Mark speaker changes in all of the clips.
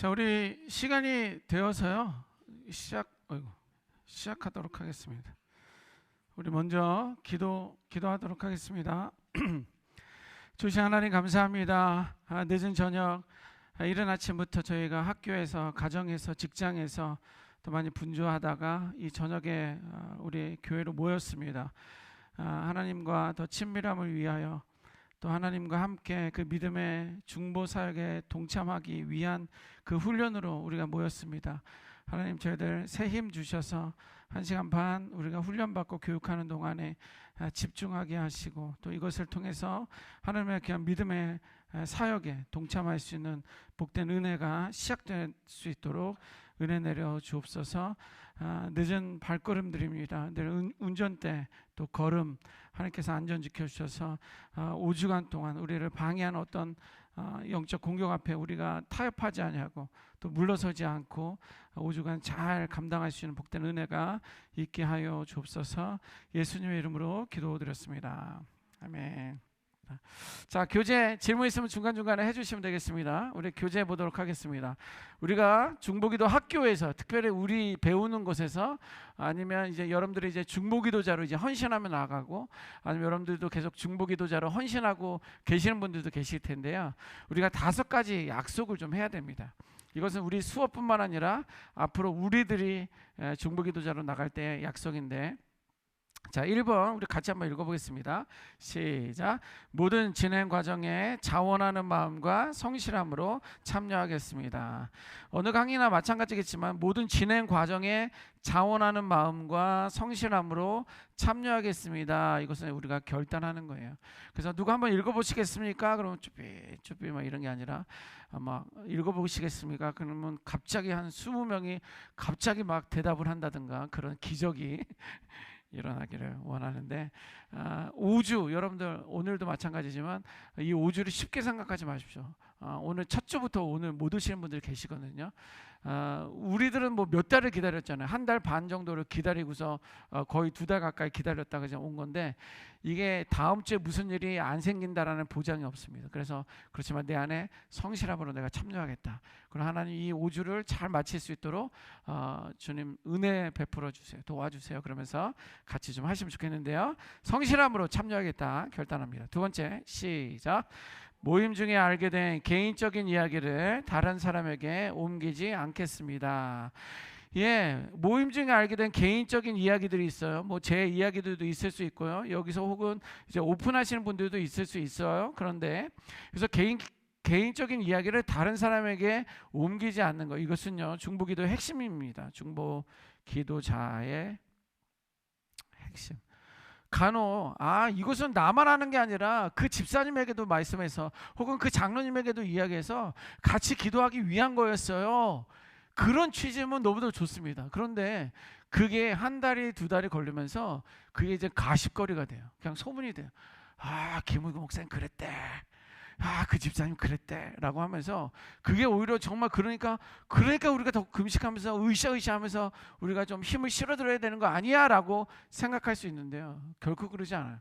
Speaker 1: 자, 우리 시간이 되어서요. 시작하도록 하겠습니다. 우리 먼저 기도하도록 하겠습니다. 주신 하나님 감사합니다. 늦은 저녁, 이른 아침부터 저희가 학교에서, 가정에서, 직장에서 또 많이 분주하다가 이 저녁에 우리 교회로 모였습니다. 하나님과 더 친밀함을 위하여, 또 하나님과 함께 그 믿음의 중보 사역에 동참하기 위한 그 훈련으로 우리가 모였습니다. 하나님, 저희들 새 힘 주셔서 1시간 반 우리가 훈련받고 교육하는 동안에 집중하게 하시고, 또 이것을 통해서 하나님의 귀한 믿음의 사역에 동참할 수 있는 복된 은혜가 시작될 수 있도록 은혜 내려 주옵소서. 늦은 발걸음들입니다. 늘 운전대 또 걸음 하나님께서 안전 지켜주셔서 5주간 동안 우리를 방해하는 어떤 영적 공격 앞에 우리가 타협하지 아니하고 또 물러서지 않고 5주간 잘 감당할 수 있는 복된 은혜가 있게 하여 주옵소서. 예수님의 이름으로 기도드렸습니다. 아멘. 자, 교재 질문 있으면 중간중간에 해주시면 되겠습니다. 우리 교재 보도록 하겠습니다. 우리가 중보기도 학교에서, 특별히 우리 배우는 곳에서, 아니면 이제 여러분들이 이제 중보기도자로 이제 헌신하면 나가고, 아니면 여러분들도 계속 중보기도자로 헌신하고 계시는 분들도 계실 텐데요. 우리가 5가지 약속을 좀 해야 됩니다. 이것은 우리 수업뿐만 아니라 앞으로 우리들이 중보기도자로 나갈 때의 약속인데, 자, 1번 우리 같이 한번 읽어보겠습니다. 시작. 모든 진행 과정에 자원하는 마음과 성실함으로 참여하겠습니다. 어느 강의나 마찬가지겠지만 모든 진행 과정에 자원하는 마음과 성실함으로 참여하겠습니다. 이것은 우리가 결단하는 거예요. 그래서 누가 한번 읽어보시겠습니까? 그러면 쭈삐 막 이런 게 아니라 막 읽어보시겠습니까? 그러면 갑자기 한 20명이 갑자기 막 대답을 한다든가 그런 기적이 일어나기를 원하는데, 5주, 여러분들 오늘도 마찬가지지만 이 5주를 쉽게 생각하지 마십시오. 오늘 첫 주부터 오늘 못 오시는 분들 계시거든요. 우리들은 뭐 몇 달을 기다렸잖아요. 1달 반 정도를 기다리고서 거의 2달 가까이 기다렸다가 이제 온 건데, 이게 다음 주에 무슨 일이 안 생긴다라는 보장이 없습니다. 그래서 그렇지만 내 안에 성실함으로 내가 참여하겠다. 그럼 하나님 이 5주를 잘 마칠 수 있도록 주님 은혜 베풀어 주세요. 도와주세요. 그러면서 같이 좀 하시면 좋겠는데요. 성실함으로 참여하겠다 결단합니다. 2번째, 시작. 모임 중에 알게 된 개인적인 이야기를 다른 사람에게 옮기지 않겠습니다. 예, 모임 중에 알게 된 개인적인 이야기들이 있어요. 뭐 제 이야기들도 있을 수 있고요. 여기서 혹은 이제 오픈하시는 분들도 있을 수 있어요. 그런데 그래서 개인적인 이야기를 다른 사람에게 옮기지 않는 거, 이것은요 중보기도의 핵심입니다. 중보기도자의 핵심. 간혹 이것은 나만 하는 게 아니라 그 집사님에게도 말씀해서, 혹은 그 장로님에게도 이야기해서 같이 기도하기 위한 거였어요. 그런 취지면 너무도 좋습니다. 그런데 그게 1달이 2달이 걸리면서 그게 이제 가십거리가 돼요. 그냥 소문이 돼요. 김우기 목사님 그랬대. 그 집사님 그랬대 라고 하면서, 그게 오히려 정말 그러니까 우리가 더 금식하면서 으쌰으쌰하면서 우리가 좀 힘을 실어드려야 되는 거 아니야 라고 생각할 수 있는데요, 결코 그러지 않아요.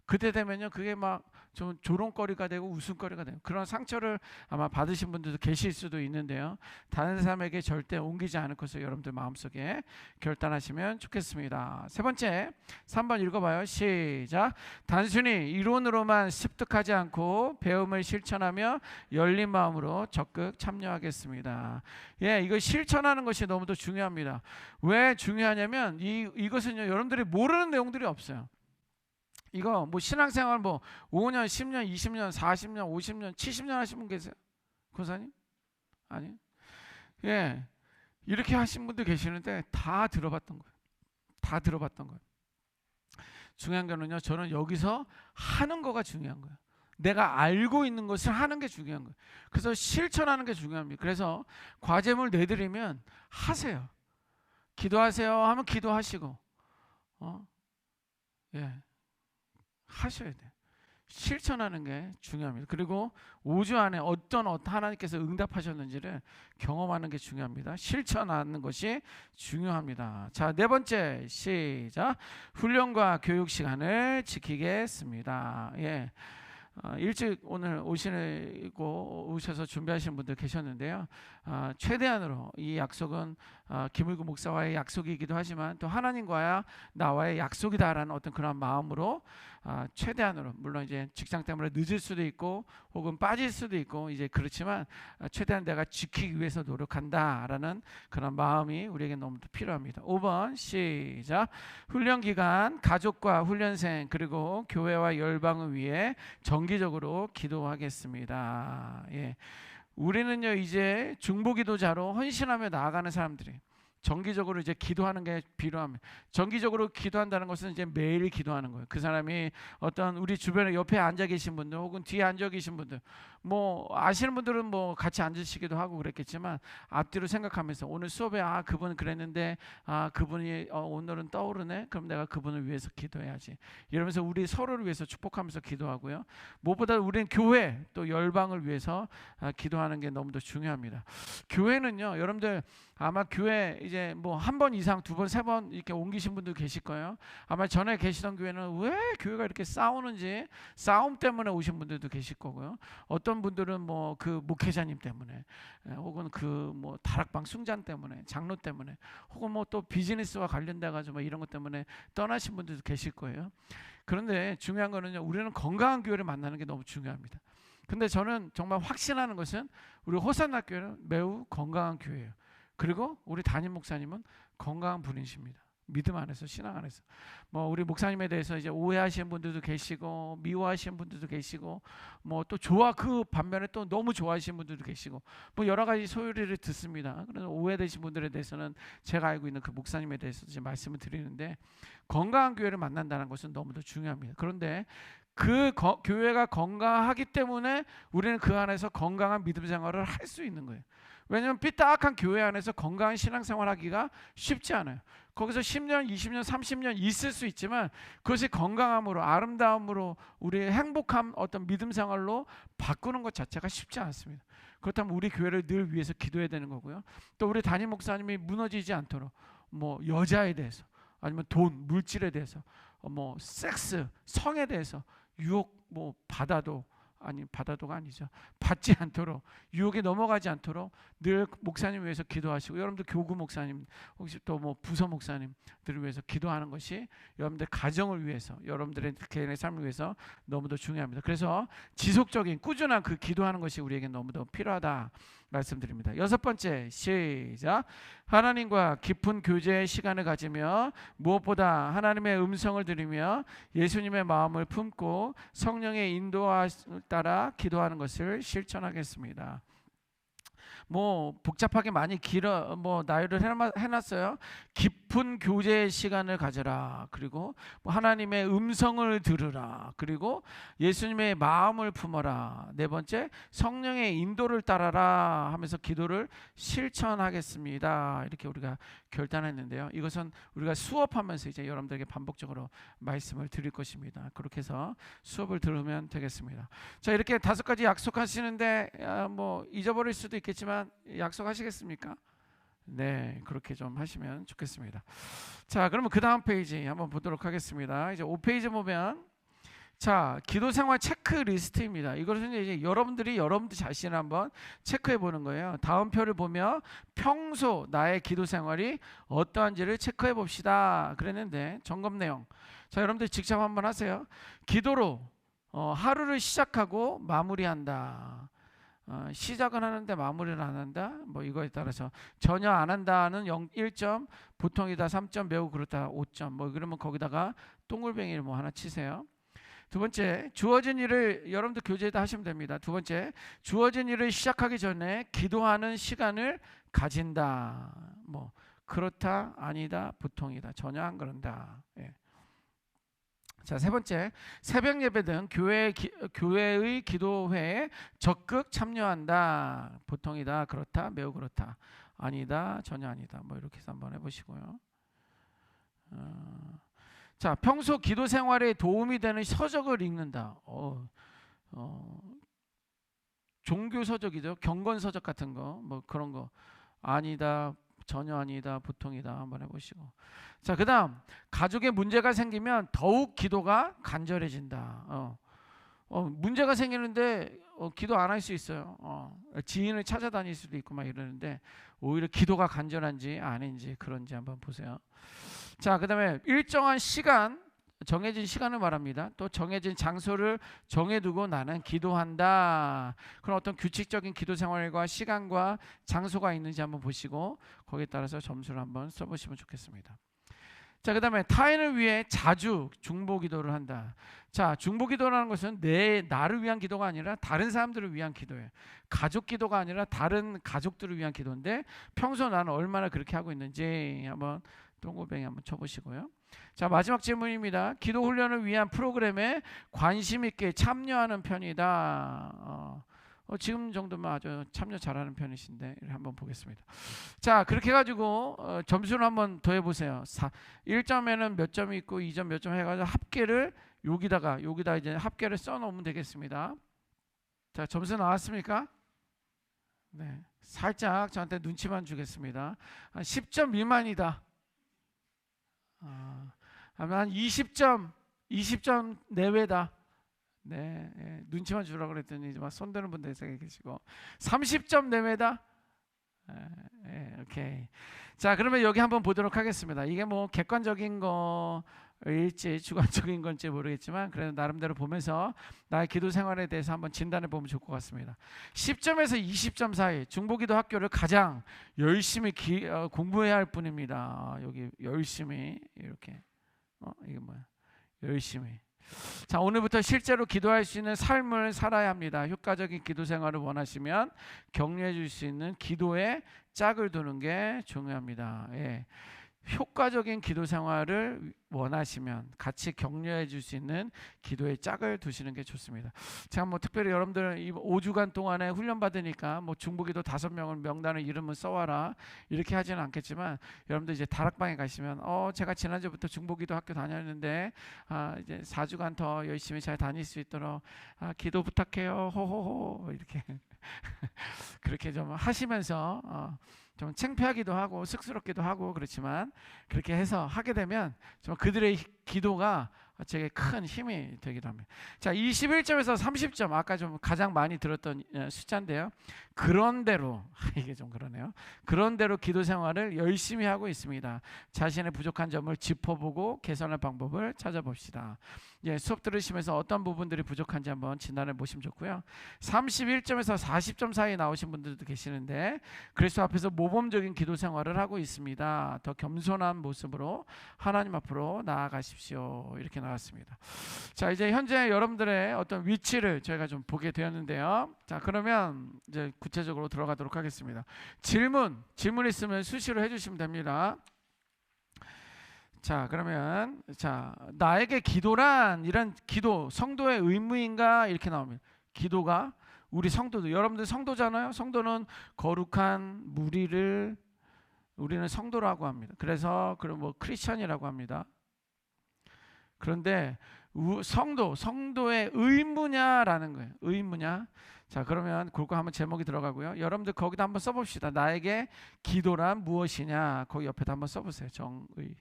Speaker 1: 그때 되면요 그게 막 좀 조롱거리가 되고 웃음거리가 돼요. 그런 상처를 아마 받으신 분들도 계실 수도 있는데요, 다른 사람에게 절대 옮기지 않을 것을 여러분들 마음속에 결단하시면 좋겠습니다. 3번째, 3번 읽어봐요. 시작. 단순히 이론으로만 습득하지 않고 배움을 실천하며 열린 마음으로 적극 참여하겠습니다. 예, 이거 실천하는 것이 너무도 중요합니다. 왜 중요하냐면 이것은요 여러분들이 모르는 내용들이 없어요. 이거 뭐 신앙생활 뭐 5년, 10년, 20년, 40년, 50년, 70년 하신 분 계세요? 권사님? 아니. 예. 이렇게 하신 분들 계시는데 다 들어봤던 거예요. 다 들어봤던 거예요. 중요한 거는요, 저는 여기서 하는 거가 중요한 거예요. 내가 알고 있는 것을 하는 게 중요한 거예요. 그래서 실천하는 게 중요합니다. 그래서 과제물 내드리면 하세요. 기도하세요 하면 기도하시고, 예. 하셔야 돼요. 실천하는 게 중요합니다. 그리고 5주 안에 어떤 하나님께서 응답하셨는지를 경험하는 게 중요합니다. 실천하는 것이 중요합니다. 자, 4번째, 시작. 훈련과 교육 시간을 지키겠습니다. 예. 일찍 오늘 오셔서 준비하시는 분들 계셨는데요. 최대한으로 이 약속은 김을구 목사와의 약속이기도 하지만 또 하나님과 나와의 약속이다라는 어떤 그런 마음으로 최대한으로, 물론 이제 직장 때문에 늦을 수도 있고 혹은 빠질 수도 있고 이제 그렇지만 최대한 내가 지키기 위해서 노력한다라는 그런 마음이 우리에게 너무 필요합니다. 5번 시작. 훈련 기간 가족과 훈련생 그리고 교회와 열방을 위해 정기적으로 기도하겠습니다. 예. 우리는요 이제 중보기도자로 헌신하며 나아가는 사람들이 정기적으로 이제 기도하는 게 필요합니다. 정기적으로 기도한다는 것은 이제 매일 기도하는 거예요. 그 사람이 어떤 우리 주변에 옆에 앉아 계신 분들 혹은 뒤에 앉아 계신 분들, 뭐 아시는 분들은 뭐 같이 앉으시기도 하고 그랬겠지만 앞뒤로 생각하면서 오늘 수업에 그분 그랬는데 그분이 오늘은 떠오르네. 그럼 내가 그분을 위해서 기도해야지. 이러면서 우리 서로를 위해서 축복하면서 기도하고요. 무엇보다 우리는 교회 또 열방을 위해서 기도하는 게 너무도 중요합니다. 교회는요, 여러분들 아마 교회 이제 뭐 한 번 이상, 두 번, 세 번 이렇게 옮기신 분들 계실 거예요. 아마 전에 계시던 교회는 왜 교회가 이렇게 싸우는지 싸움 때문에 오신 분들도 계실 거고요. 어떤 분들은 뭐 그 목회자님 때문에 혹은 그 뭐 다락방 숭잔 때문에, 장로 때문에, 혹은 뭐 또 비즈니스와 관련돼 가지고 뭐 이런 것 때문에 떠나신 분들도 계실 거예요. 그런데 중요한 거는요, 우리는 건강한 교회를 만나는 게 너무 중요합니다. 근데 저는 정말 확신하는 것은 우리 호산나 교회는 매우 건강한 교회예요. 그리고 우리 담임 목사님은 건강한 분이십니다. 믿음 안에서, 신앙 안에서. 뭐 우리 목사님에 대해서 이제 오해하시는 분들도 계시고 미워하시는 분들도 계시고 뭐 또 그 반면에 또 너무 좋아하시는 분들도 계시고 뭐 여러 가지 소리를 듣습니다. 그래서 오해되신 분들에 대해서는 제가 알고 있는 그 목사님에 대해서 이제 말씀을 드리는데, 건강한 교회를 만난다는 것은 너무도 중요합니다. 그런데 그 교회가 건강하기 때문에 우리는 그 안에서 건강한 믿음 생활을 할 수 있는 거예요. 왜냐하면 삐딱한 교회 안에서 건강한 신앙생활 하기가 쉽지 않아요. 거기서 10년, 20년, 30년 있을 수 있지만 그것이 건강함으로, 아름다움으로, 우리의 행복함, 어떤 믿음 생활로 바꾸는 것 자체가 쉽지 않습니다. 그렇다면 우리 교회를 늘 위해서 기도해야 되는 거고요. 또 우리 담임 목사님이 무너지지 않도록 뭐 여자에 대해서, 아니면 돈, 물질에 대해서, 뭐 섹스, 성에 대해서 유혹 뭐 받아도가 아니죠. 받지 않도록, 유혹에 넘어가지 않도록 늘 목사님 위해서 기도하시고, 여러분들 교구 목사님, 혹시 또 뭐 부서 목사님들을 위해서 기도하는 것이 여러분들 가정을 위해서, 여러분들의 개인의 삶을 위해서 너무도 중요합니다. 그래서 지속적인 꾸준한 그 기도하는 것이 우리에게 너무도 필요하다 말씀드립니다. 6번째 시작. 하나님과 깊은 교제의 시간을 가지며 무엇보다 하나님의 음성을 들으며 예수님의 마음을 품고 성령의 인도와 따라 기도하는 것을 실천하겠습니다. 뭐 복잡하게 많이 나열을 해놨어요. 깊은 교제의 시간을 가져라. 그리고 뭐 하나님의 음성을 들으라. 그리고 예수님의 마음을 품어라. 4번째, 성령의 인도를 따라라 하면서 기도를 실천하겠습니다. 이렇게 우리가 결단했는데요. 이것은 우리가 수업하면서 이제 여러분들에게 반복적으로 말씀을 드릴 것입니다. 그렇게 해서 수업을 들으면 되겠습니다. 자, 이렇게 5가지 약속하시는데 뭐 잊어버릴 수도 있겠지만 약속하시겠습니까? 네, 그렇게 좀 하시면 좋겠습니다. 자, 그러면 그 다음 페이지 한번 보도록 하겠습니다. 이제 5페이지 보면, 자, 기도 생활 체크리스트입니다. 이것은 이제 여러분들 자신을 한번 체크해 보는 거예요. 다음 표를 보며 평소 나의 기도 생활이 어떠한지를 체크해 봅시다 그랬는데, 점검 내용. 자, 여러분들 직접 한번 하세요. 기도로 하루를 시작하고 마무리한다. 시작은 하는데 마무리를 안 한다. 뭐 이거에 따라서 전혀 안 한다는 1점, 보통이다 3점, 매우 그렇다 5점. 뭐 그러면 거기다가 동글뱅이를 뭐 하나 치세요. 2번째, 주어진 일을 여러분들 교재에다 하시면 됩니다. 2번째, 주어진 일을 시작하기 전에 기도하는 시간을 가진다. 뭐 그렇다, 아니다, 보통이다, 전혀 안 그런다. 예. 자, 3번째, 새벽 예배 등 교회의 기도회에 적극 참여한다. 보통이다, 그렇다, 매우 그렇다, 아니다, 전혀 아니다. 뭐 이렇게 해서 한번 해보시고요. 자, 평소 기도 생활에 도움이 되는 서적을 읽는다. 종교 서적이죠. 경건 서적 같은 거, 뭐 그런 거. 아니다, 전혀 아니다, 보통이다. 한번 해보시고. 자, 그 다음, 가족에 문제가 생기면 더욱 기도가 간절해진다. 문제가 생기는데 기도 안 할 수 있어요. 지인을 찾아다닐 수도 있고 막 이러는데 오히려 기도가 간절한지 아닌지 그런지 한번 보세요. 자, 그다음에 일정한 시간, 정해진 시간을 말합니다. 또 정해진 장소를 정해두고 나는 기도한다. 그런 어떤 규칙적인 기도 생활과 시간과 장소가 있는지 한번 보시고 거기에 따라서 점수를 한번 써보시면 좋겠습니다. 자, 그 다음에 타인을 위해 자주 중보 기도를 한다. 자, 중보 기도라는 것은 나를 위한 기도가 아니라 다른 사람들을 위한 기도예요. 가족 기도가 아니라 다른 가족들을 위한 기도인데 평소 나는 얼마나 그렇게 하고 있는지 한번 동고뱅이 한번 쳐보시고요. 자, 마지막 질문입니다. 기도 훈련을 위한 프로그램에 관심 있게 참여하는 편이다. 지금 정도면 아주 참여 잘하는 편이신데 한번 보겠습니다. 자, 그렇게 해가지고 점수를 한번 더해보세요. 1점에는 몇 점이 있고 2점 몇 점 해가지고 합계를 여기다가 이제 합계를 써놓으면 되겠습니다. 자, 점수 나왔습니까? 네, 살짝 저한테 눈치만 주겠습니다. 한 10점 미만이다. 한 20점 내외다. 네, 눈치만 주라고 그랬더니 막 손드는 분들 계시고 30점 내외다. 오케이. 자, 그러면 여기 한번 보도록 하겠습니다. 이게 뭐 객관적인 거일지 주관적인 건지 모르겠지만 그래도 나름대로 보면서 나의 기도 생활에 대해서 한번 진단해 보면 좋을 것 같습니다. 10점에서 20점 사이 중보기도 학교를 가장 열심히 공부해야 할 뿐입니다. 여기 열심히 이렇게 이게 뭐야? 열심히. 자, 오늘부터 실제로 기도할 수 있는 삶을 살아야 합니다. 효과적인 기도 생활을 원하시면 격려해 줄 수 있는 기도에 짝을 두는 게 중요합니다. 예. 효과적인 기도 생활을 원하시면 같이 격려해 줄 수 있는 기도의 짝을 두시는 게 좋습니다. 제가 뭐 특별히 여러분들 이 5주간 동안에 훈련 받으니까 뭐 중보기도 5명을 명단을 이름을 써와라 이렇게 하지는 않겠지만 여러분들 이제 다락방에 가시면 제가 지난주부터 중보기도 학교 다녔는데 이제 4주간 더 열심히 잘 다닐 수 있도록 기도 부탁해요 호호호 이렇게 그렇게 좀 하시면서 좀 창피하기도 하고 쑥스럽기도 하고 그렇지만 그렇게 해서 하게 되면 좀 그들의 기도가 제게 큰 힘이 되기도 합니다. 자, 21점에서 30점 아까 좀 가장 많이 들었던 숫자인데요. 그런대로 이게 좀 그러네요. 그런대로 기도 생활을 열심히 하고 있습니다. 자신의 부족한 점을 짚어보고 개선할 방법을 찾아봅시다. 예, 수업 들으시면서 어떤 부분들이 부족한지 한번 진단해 보시면 좋고요. 31점에서 40점 사이에 나오신 분들도 계시는데 그리스도 앞에서 모범적인 기도 생활을 하고 있습니다. 더 겸손한 모습으로 하나님 앞으로 나아가십시오. 이렇게 나왔습니다. 자, 이제 현재 여러분들의 어떤 위치를 저희가 좀 보게 되었는데요. 자, 그러면 이제 구체적으로 들어가도록 하겠습니다. 질문 있으면 수시로 해주시면 됩니다. 자, 그러면 나에게 기도란 이런 기도 성도의 의무인가 이렇게 나옵니다. 기도가 우리 성도들 여러분들 성도잖아요. 성도는 거룩한 무리를 우리는 성도라고 합니다. 그래서 그럼 뭐 크리스천이라고 합니다. 그런데 성도의 의무냐라는 거예요. 의무냐? 자, 그러면 그거 한번 제목이 들어가고요. 여러분들 거기다 한번 써봅시다. 나에게 기도란 무엇이냐? 거기 옆에다 한번 써보세요. 정의.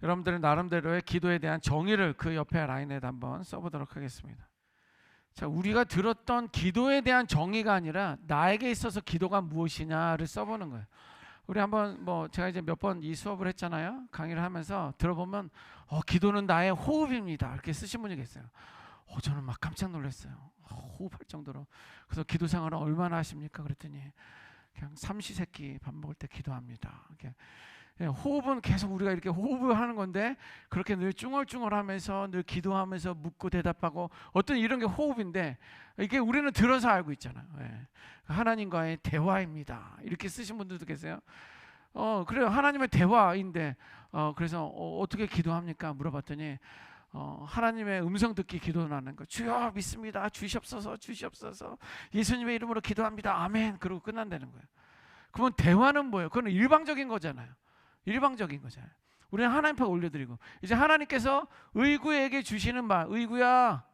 Speaker 1: 여러분들은 나름대로의 기도에 대한 정의를 그 옆에 라인에다 한번 써보도록 하겠습니다. 자, 우리가 들었던 기도에 대한 정의가 아니라 나에게 있어서 기도가 무엇이냐를 써보는 거예요. 우리 한번 제가 이제 몇 번 이 수업을 했잖아요. 강의를 하면서 들어보면 기도는 나의 호흡입니다. 이렇게 쓰신 분이 계세요. 저는 막 깜짝 놀랐어요. 호흡할 정도로. 그래서 기도 생활은 얼마나 하십니까? 그랬더니 그냥 삼시세끼 밥 먹을 때 기도합니다. 이렇게. 호흡은 계속 우리가 이렇게 호흡을 하는 건데 그렇게 늘 쭝얼쭝얼하면서 늘 기도하면서 묻고 대답하고 어떤 이런 게 호흡인데 이게 우리는 들어서 알고 있잖아요. 하나님과의 대화입니다. 이렇게 쓰신 분들도 계세요. 그래요. 하나님의 대화인데 그래서 어떻게 기도합니까? 물어봤더니 하나님의 음성 듣기 기도하는 거. 주여 믿습니다. 주시옵소서 주시옵소서. 예수님의 이름으로 기도합니다. 아멘. 그러고 끝난다는 거예요. 그러면 대화는 뭐예요? 그건 일방적인 거잖아요. 일방적인 거잖아요. 우리는 하나님 앞에 올려드리고 이제 하나님께서 의구에게 주시는 말. 의구야,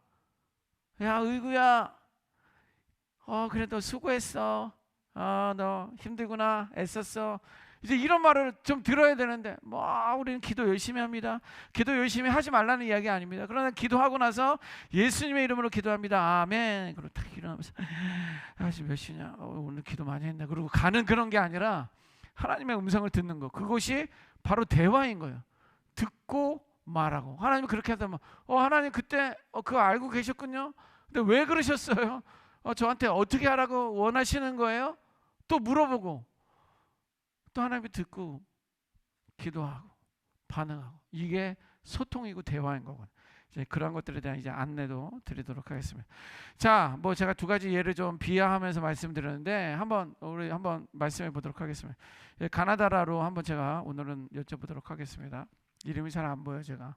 Speaker 1: 야 의구야, 그래 너 수고했어. 너 힘들구나, 애썼어. 이제 이런 말을 좀 들어야 되는데 우리는 기도 열심히 합니다. 기도 열심히 하지 말라는 이야기 아닙니다. 그러나 기도하고 나서 예수님의 이름으로 기도합니다. 아멘. 그리고 딱 일어나면서 지금 몇 시냐? 오늘 기도 많이 했네. 그리고 가는 그런 게 아니라 하나님의 음성을 듣는 거. 그것이 바로 대화인 거예요. 듣고 말하고. 하나님이 그렇게 하다면 하나님 그때 그거 알고 계셨군요. 근데 왜 그러셨어요? 저한테 어떻게 하라고 원하시는 거예요? 또 물어보고 또 하나님이 듣고 기도하고 반응하고, 이게 소통이고 대화인 거거든요. 이제 그런 것들에 대한 이제 안내도 드리도록 하겠습니다. 자, 제가 두 가지 예를 좀 비하하면서 말씀드렸는데 우리 한번 말씀해 보도록 하겠습니다. 가나다라로 한번 제가 오늘은 여쭤보도록 하겠습니다. 이름이 잘 안 보여요, 제가.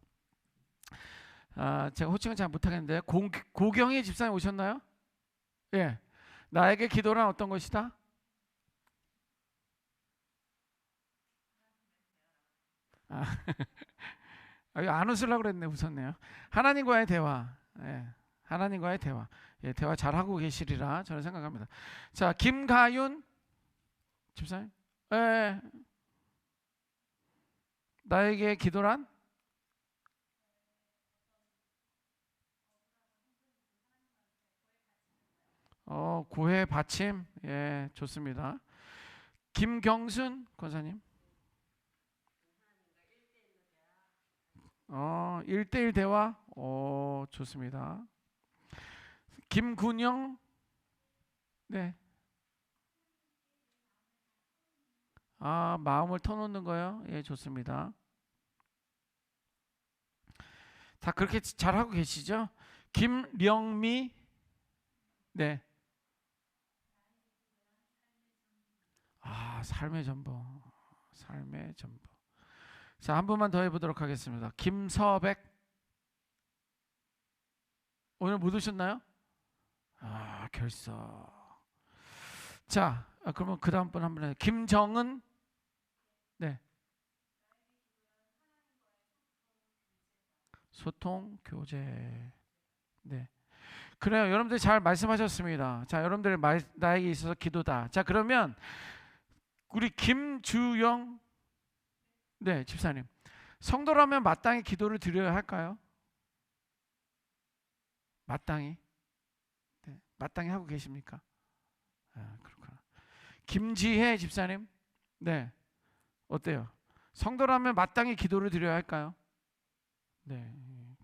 Speaker 1: 제가 호칭은 잘 못하겠는데 고경희 집사님 오셨나요? 예. 나에게 기도란 어떤 것이다? 안 웃으려고 그랬네. 웃었네요. 하나님과의 대화. 예. 하나님과의 대화. 예, 대화 잘하고 계시리라 저는 생각합니다. 자, 김가윤 집사님. 예. 나에게 기도란? 고해 받침. 예, 좋습니다. 김경순 권사님. 1대1 대화. 좋습니다. 김군영. 네. 마음을 터놓는 거요. 예, 좋습니다. 다 그렇게 잘하고 계시죠? 김령미. 네. 삶의 전부. 삶의 전부. 자, 한 분만 더 해보도록 하겠습니다. 김서백. 오늘 못 오셨나요? 결석. 자, 그러면 그 다음 분 한 분 해요. 김정은. 네. 소통, 교제. 네. 그래요. 여러분들 잘 말씀하셨습니다. 자, 여러분들 나에게 있어서 기도다. 자, 그러면 우리 김주영. 네, 집사님. 성도라면 마땅히 기도를 드려야 할까요? 마땅히? 네, 마땅히 하고 계십니까? 그렇구나. 김지혜 집사님. 네, 어때요? 성도라면 마땅히 기도를 드려야 할까요? 네,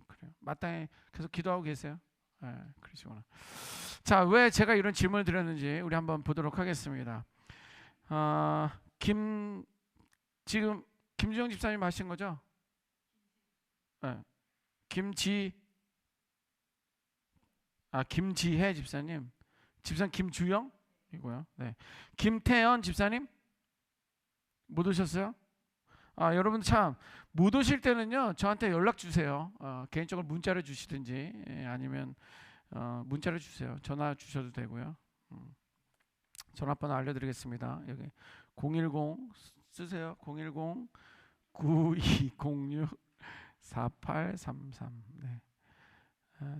Speaker 1: 그래요. 마땅히 계속 기도하고 계세요? 그러시구나. 자, 왜 제가 이런 질문을 드렸는지 우리 한번 보도록 하겠습니다. 지금 김주영 집사님 하신 거죠? 네. 김지혜 집사님. 집사님 김주영 이고요. 네. 김태연 집사님 못 오셨어요? 여러분 참 못 오실 때는요 저한테 연락 주세요. 개인적으로 문자를 주시든지 아니면 문자를 주세요. 전화 주셔도 되고요. 전화번호 알려드리겠습니다. 여기 010 쓰세요. 010-9206-4833. 네.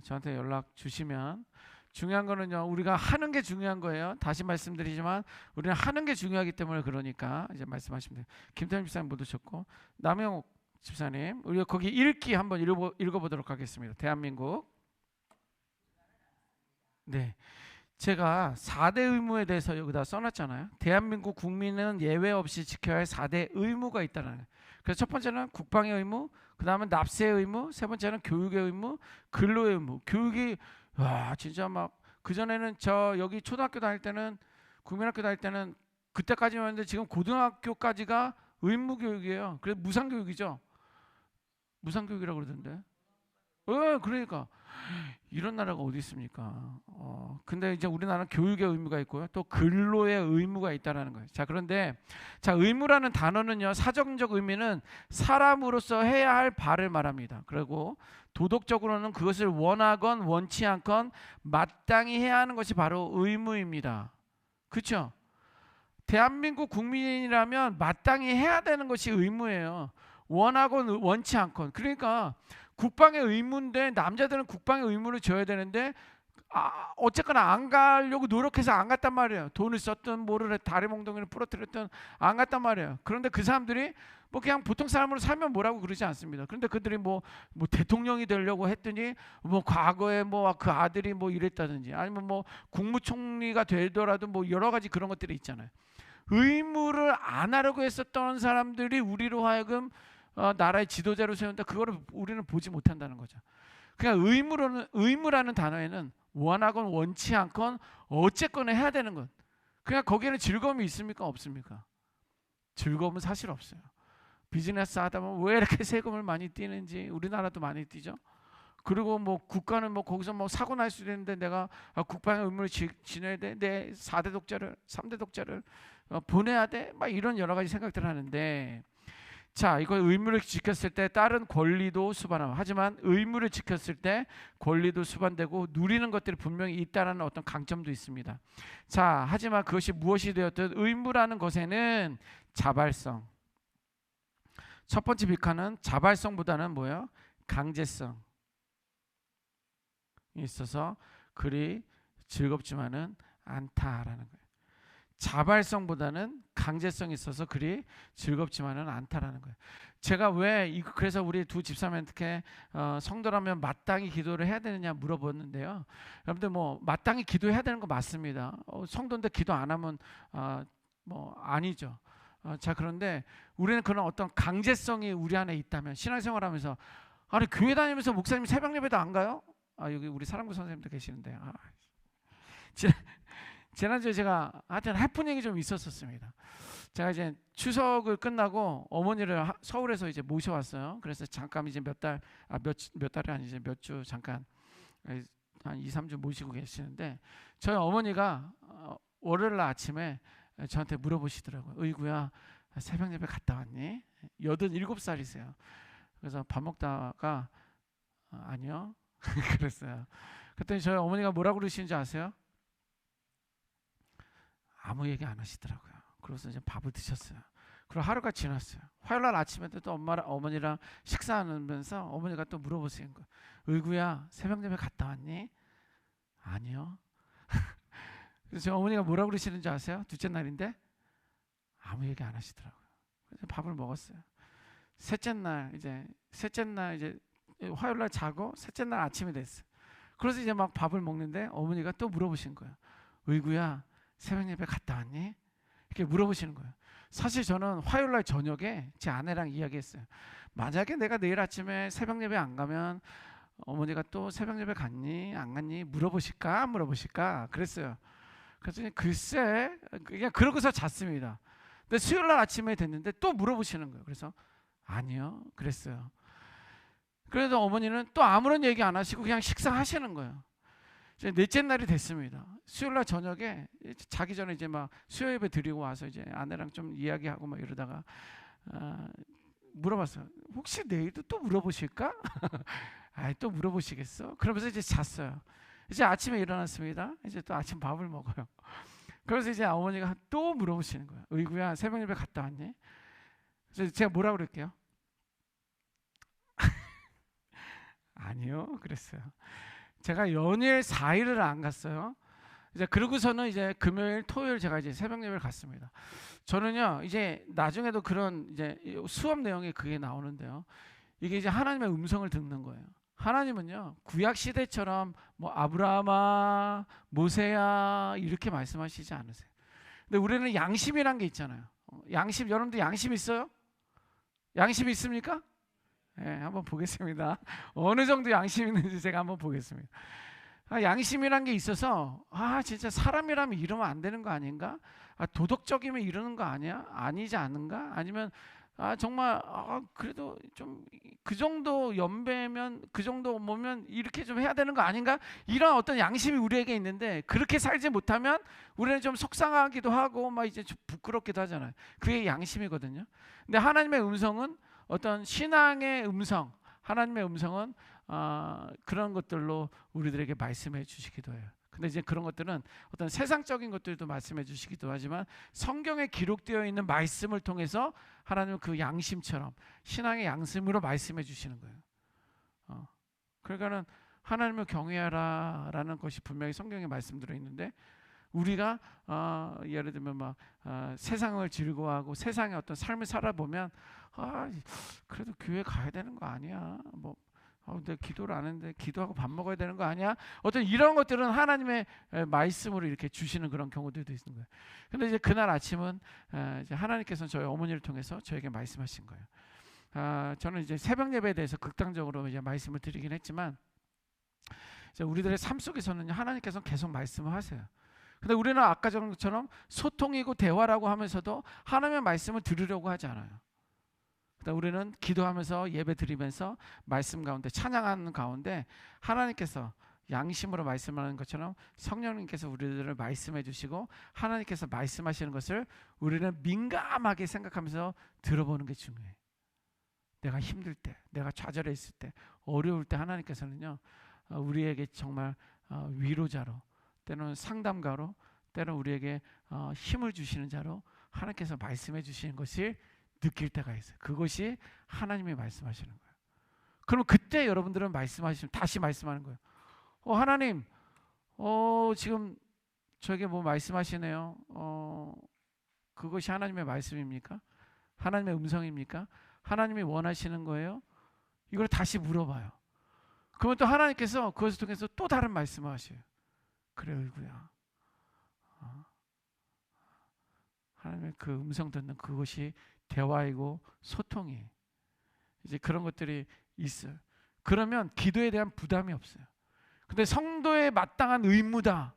Speaker 1: 저한테 연락 주시면, 중요한 거는요 우리가 하는 게 중요한 거예요. 다시 말씀드리지만 우리는 하는 게 중요하기 때문에, 그러니까 이제 말씀하시면 돼요. 김태현 집사님 못 오셨고, 남영옥 집사님, 우리가 거기 읽기 한번 읽어보도록 하겠습니다. 대한민국. 네, 제가 4대 의무에 대해서 여기다 써놨잖아요. 대한민국 국민은 예외 없이 지켜야 할 4대 의무가 있다는 거예요. 그래서 첫 번째는 국방의 의무, 그 다음은 납세의 의무, 세 번째는 교육의 의무, 근로의 의무. 교육이 진짜 막 그전에는 저 여기 초등학교 다닐 때는, 국민학교 다닐 때는 그때까지였는데 지금 고등학교까지가 의무 교육이에요. 그래서 무상 교육이죠. 무상 교육이라고 그러던데. 그러니까 이런 나라가 어디 있습니까? 근데 이제 우리나라는 교육의 의무가 있고요, 또 근로의 의무가 있다라는 거예요. 자, 그런데 자, 의무라는 단어는요, 사정적 의미는 사람으로서 해야 할 바를 말합니다. 그리고 도덕적으로는 그것을 원하건 원치 않건 마땅히 해야 하는 것이 바로 의무입니다. 그렇죠? 대한민국 국민이라면 마땅히 해야 되는 것이 의무예요. 원하건 원치 않건. 그러니까 국방의 의무인데, 남자들은 국방의 의무를 져야 되는데 어쨌거나 안 가려고 노력해서 안 갔단 말이에요. 돈을 썼든 뭐를 다리 몽둥이를 부러뜨렸든 안 갔단 말이에요. 그런데 그 사람들이 뭐 그냥 보통 사람으로 살면 뭐라고 그러지 않습니다. 그런데 그들이 뭐 대통령이 되려고 했더니 뭐 과거에 뭐 그 아들이 뭐 이랬다든지 아니면 뭐 국무총리가 되더라도 뭐 여러 가지 그런 것들이 있잖아요. 의무를 안 하려고 했었던 사람들이 우리로 하여금 나라의 지도자로 세운다. 그거를 우리는 보지 못한다는 거죠. 그냥 의무라는 단어에는 원하건 원치 않건 어쨌거나 해야 되는 것. 그냥 거기에는 즐거움이 있습니까? 없습니까? 즐거움은 사실 없어요. 비즈니스 하다 보면 왜 이렇게 세금을 많이 떼는지 우리나라도 많이 떼죠. 그리고 뭐 국가는 뭐 거기서 뭐 사고 날 수도 있는데 내가 국방의 의무를 지내야 돼. 내 4대 독자를 3대 독자를 보내야 돼. 막 이런 여러 가지 생각들을 하는데 자, 이거 의무를 지켰을 때 다른 권리도 수반하고 하지만 의무를 지켰을 때 권리도 수반되고 누리는 것들이 분명히 있다는 어떤 강점도 있습니다. 자, 하지만 그것이 무엇이 되었든 의무라는 것에는 자발성. 첫 번째 비판은 자발성보다는 뭐예요? 강제성이 있어서 그리 즐겁지만은 않다라는 거예요. 자발성보다는 강제성이 있어서 그리 즐겁지만은 않다라는 거예요. 제가 왜 그래서 우리 두 집사님한테 성도라면 마땅히 기도를 해야 되느냐 물어봤는데요. 여러분들 뭐 마땅히 기도해야 되는 거 맞습니다. 성도인데 기도 안 하면 뭐 아니죠. 자, 그런데 우리는 그런 어떤 강제성이 우리 안에 있다면 신앙생활하면서 아니 교회 다니면서 목사님 새벽 예배도 안 가요? 여기 우리 사랑부 선생님도 계시는데 지난주에 제가 하여튼 해프닝이 좀 있었습니다. 제가 이제 추석을 끝나고 어머니를 서울에서 이제 모셔왔어요. 그래서 잠깐 이제 몇 달이 아니지 몇 주 잠깐 한 2, 3주 모시고 계시는데 저희 어머니가 월요일 날 아침에 저한테 물어보시더라고요. 의구야 새벽 예배 갔다 왔니? 87살이세요. 그래서 밥 먹다가 아니요 그랬어요. 그랬더니 저희 어머니가 뭐라고 그러시는지 아세요? 아무 얘기 안 하시더라고요. 그래서 이제 밥을 드셨어요. 그리고 하루가 지났어요. 화요일 날 아침에 또 어머니랑 식사하면서 어머니가 또 물어보시는 거예요. 의구야 새벽 예배 갔다 왔니? 아니요. 그래서 저 어머니가 뭐라고 그러시는지 아세요? 둘째 날인데 아무 얘기 안 하시더라고요. 그래서 밥을 먹었어요. 셋째 날 이제 화요일 날 자고 셋째 날 아침이 됐어요. 그래서 이제 막 밥을 먹는데 어머니가 또 물어보신 거예요. 의구야 새벽 예배 갔다 왔니? 이렇게 물어보시는 거예요. 사실 저는 화요일 날 저녁에 제 아내랑 이야기했어요. 만약에 내가 내일 아침에 새벽 예배 안 가면 어머니가 또 새벽 예배 갔니? 안 갔니? 물어보실까? 안 물어보실까? 그랬어요. 그래서 글쎄 그냥 그러고서 잤습니다. 근데 수요일 날 아침에 됐는데 또 물어보시는 거예요. 그래서 아니요 그랬어요. 그래도 어머니는 또 아무런 얘기 안 하시고 그냥 식사하시는 거예요. 이제 넷째 날이 됐습니다. 수요일 날 저녁에 자기 전에 이제 막 수요 예배 드리고 와서 이제 아내랑 좀 이야기하고 막 이러다가 물어봤어요. 혹시 내일도 또 물어보실까? 또 물어보시겠어? 그러면서 이제 잤어요. 이제 아침에 일어났습니다. 이제 또 아침 밥을 먹어요. 그래서 이제 어머니가 또 물어보시는 거예요. 의구야 새벽 예배 갔다 왔니? 그래서 제가 뭐라 그럴게요? 아니요 그랬어요. 제가 연일 4일을 안 갔어요. 이제 그러고서는 이제 금요일, 토요일 제가 이제 새벽 예배를 갔습니다. 저는요 이제 나중에도 그런 이제 수업 내용이 그게 나오는데요. 이게 이제 하나님의 음성을 듣는 거예요. 하나님은요 구약 시대처럼 뭐 아브라함아, 모세야 이렇게 말씀하시지 않으세요. 근데 우리는 양심이란 게 있잖아요. 양심 여러분들 양심 있어요? 양심 있습니까? 네, 한번 보겠습니다. 어느 정도 양심 있는지 제가 한번 보겠습니다. 양심이란 게 있어서 진짜 사람이라면 이러면 안 되는 거 아닌가? 도덕적이면 이러는 거 아니야? 아니지 않은가? 아니면 정말 그래도 좀 그 정도 연배면 그 정도 뭐면 이렇게 좀 해야 되는 거 아닌가? 이런 어떤 양심이 우리에게 있는데 그렇게 살지 못하면 우리는 좀 속상하기도 하고 막 이제 좀 부끄럽기도 하잖아요. 그게 양심이거든요. 근데 하나님의 음성은 어떤 신앙의 음성, 하나님의 음성은 그런 것들로 우리들에게 말씀해 주시기도 해요. 근데 이제 그런 것들은 어떤 세상적인 것들도 말씀해 주시기도 하지만 성경에 기록되어 있는 말씀을 통해서 하나님은 그 양심처럼 신앙의 양심으로 말씀해 주시는 거예요. 그러니까는 하나님을 경외하라라는 것이 분명히 성경에 말씀들어 있는데 우리가 예를 들면 막 세상을 즐거워하고 세상의 어떤 삶을 살아보면 그래도 교회 가야 되는 거 아니야? 뭐 내가 기도를 안 했는데 기도하고 밥 먹어야 되는 거 아니야? 어떤 이런 것들은 하나님의 말씀으로 이렇게 주시는 그런 경우들도 있는 거예요. 근데 이제 그날 아침은 이제 하나님께서는 저희 어머니를 통해서 저에게 말씀하신 거예요. 저는 이제 새벽 예배에 대해서 극단적으로 이제 말씀을 드리긴 했지만 이제 우리들의 삶 속에서는 하나님께서 계속 말씀을 하세요. 근데 우리는 아까 전처럼 소통이고 대화라고 하면서도 하나님의 말씀을 들으려고 하지 않아요. 그러니까 우리는 기도하면서 예배 드리면서 말씀 가운데 찬양하는 가운데 하나님께서 양심으로 말씀하는 것처럼 성령님께서 우리들을 말씀해 주시고 하나님께서 말씀하시는 것을 우리는 민감하게 생각하면서 들어보는 게 중요해요. 내가 힘들 때, 내가 좌절해 있을 때, 어려울 때 하나님께서는요 우리에게 정말 위로자로, 때로는 상담가로, 때로는 우리에게 힘을 주시는 자로 하나님께서 말씀해 주시는 것을 느낄 때가 있어요. 그것이 하나님이 말씀하시는 거예요. 그럼 그때 여러분들은 말씀하시면 다시 말씀하는 거예요. 하나님, 지금 저에게 뭐 말씀하시네요. 그것이 하나님의 말씀입니까? 하나님의 음성입니까? 하나님이 원하시는 거예요? 이걸 다시 물어봐요. 그러면 또 하나님께서 그것을 통해서 또 다른 말씀을 하셔요. 그래, 얼구야. 하나님의 그 음성 듣는 그것이 대화이고 소통이 이제 그런 것들이 있어요. 그러면 기도에 대한 부담이 없어요. 근데 성도의 마땅한 의무다.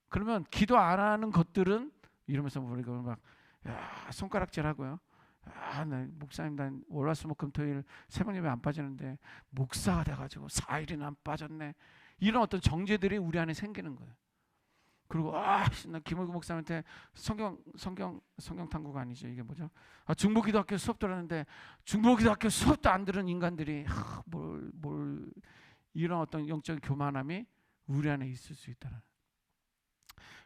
Speaker 1: 그러면 기도 안 하는 것들은 이러면서 우리가 막 손가락질하고요. 나 목사님 난 월화수목금토일 새벽 예배 안 빠지는데 목사가 돼가지고 4일이나 안 빠졌네. 이런 어떤 정죄들이 우리 안에 생기는 거예요. 그리고 나 김을구 목사님한테 성경 탐구가 아니죠. 이게 뭐죠? 중보기도학교 수업 들었는데 중보기도학교 수업도 안 들은 인간들이 뭘 이런 어떤 영적인 교만함이 우리 안에 있을 수 있다는.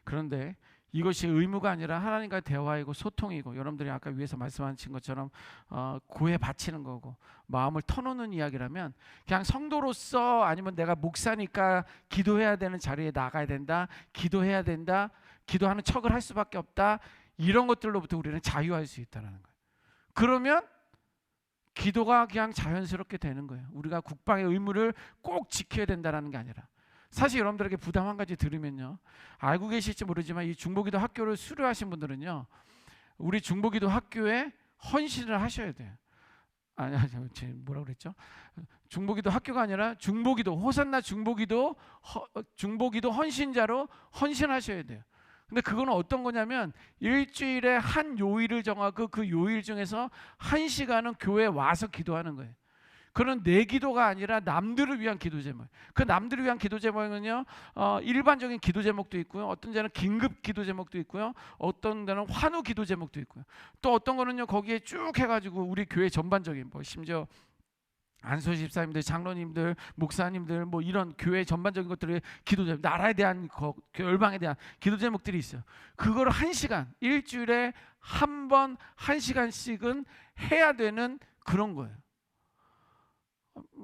Speaker 1: 그런데 이것이 의무가 아니라 하나님과의 대화이고 소통이고 여러분들이 아까 위에서 말씀하신 것처럼 구애 바치는 거고 마음을 터놓는 이야기라면 그냥 성도로서 아니면 내가 목사니까 기도해야 되는 자리에 나가야 된다, 기도해야 된다, 기도하는 척을 할 수밖에 없다, 이런 것들로부터 우리는 자유할 수 있다는 거예요. 그러면 기도가 그냥 자연스럽게 되는 거예요. 우리가 국방의 의무를 꼭 지켜야 된다는 게 아니라 사실 여러분들에게 부담 한 가지 들으면요, 알고 계실지 모르지만 이 중보기도 학교를 수료하신 분들은요 우리 중보기도 학교에 헌신을 하셔야 돼요. 아니 뭐라고 그랬죠? 중보기도 학교가 아니라 중보기도 호산나 중보기도 헌신자로 헌신하셔야 돼요. 근데 그거는 어떤 거냐면 일주일에 한 요일을 정하고 그 요일 중에서 1시간은 교회에 와서 기도하는 거예요. 그런 내 기도가 아니라 남들을 위한 기도 제목. 그 남들을 위한 기도 제목은요, 일반적인 기도 제목도 있고요, 어떤 데는 긴급 기도 제목도 있고요, 어떤 데는 환우 기도 제목도 있고요. 또 어떤 거는요 거기에 쭉 해가지고 우리 교회 전반적인 심지어 안소 집사님들, 장로님들, 목사님들 이런 교회 전반적인 것들의 기도 제목, 나라에 대한 열방에 대한 기도 제목들이 있어요. 그거를 1시간, 일주일에 한 번 1시간씩은 해야 되는 그런 거예요.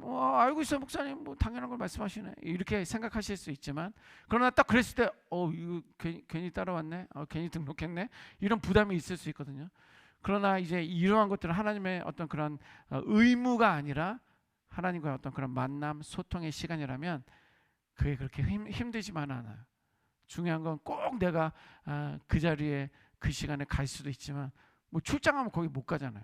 Speaker 1: 알고 있어요 목사님, 당연한 걸 말씀하시네, 이렇게 생각하실 수 있지만, 그러나 딱 그랬을 때 이거 괜히 따라왔네, 괜히 등록했네, 이런 부담이 있을 수 있거든요. 그러나 이제 이러한 것들은 하나님의 어떤 그런 의무가 아니라 하나님과의 어떤 그런 만남, 소통의 시간이라면 그게 그렇게 힘들지만 않아요. 중요한 건 꼭 내가 그 자리에 그 시간에 갈 수도 있지만 출장하면 거기 못 가잖아요.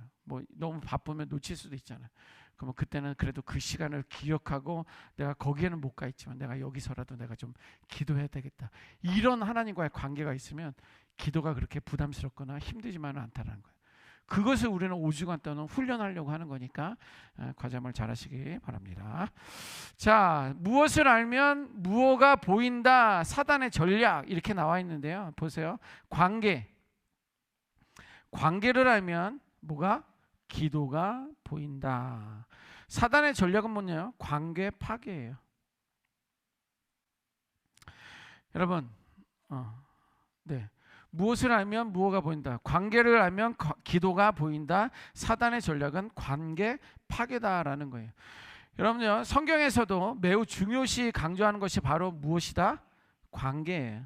Speaker 1: 너무 바쁘면 놓칠 수도 있잖아요. 그러면 그때는 그래도 그 시간을 기억하고 내가 거기에는 못 가 있지만 내가 여기서라도 내가 좀 기도해야 되겠다. 이런 하나님과의 관계가 있으면 기도가 그렇게 부담스럽거나 힘들지만은 않다는 거예요. 그것을 우리는 5주간 동안 훈련하려고 하는 거니까 과잠을 잘 하시기 바랍니다. 자, 무엇을 알면 무엇가 보인다, 사단의 전략, 이렇게 나와 있는데요. 보세요. 관계를 알면 뭐가? 기도가 보인다. 사단의 전략은 뭐냐요? 관계 파괴예요. 여러분, 네. 무엇을 알면 무엇가 보인다. 관계를 알면 기도가 보인다. 사단의 전략은 관계 파괴다라는 거예요. 여러분요, 성경에서도 매우 중요시 강조하는 것이 바로 무엇이다? 관계예요.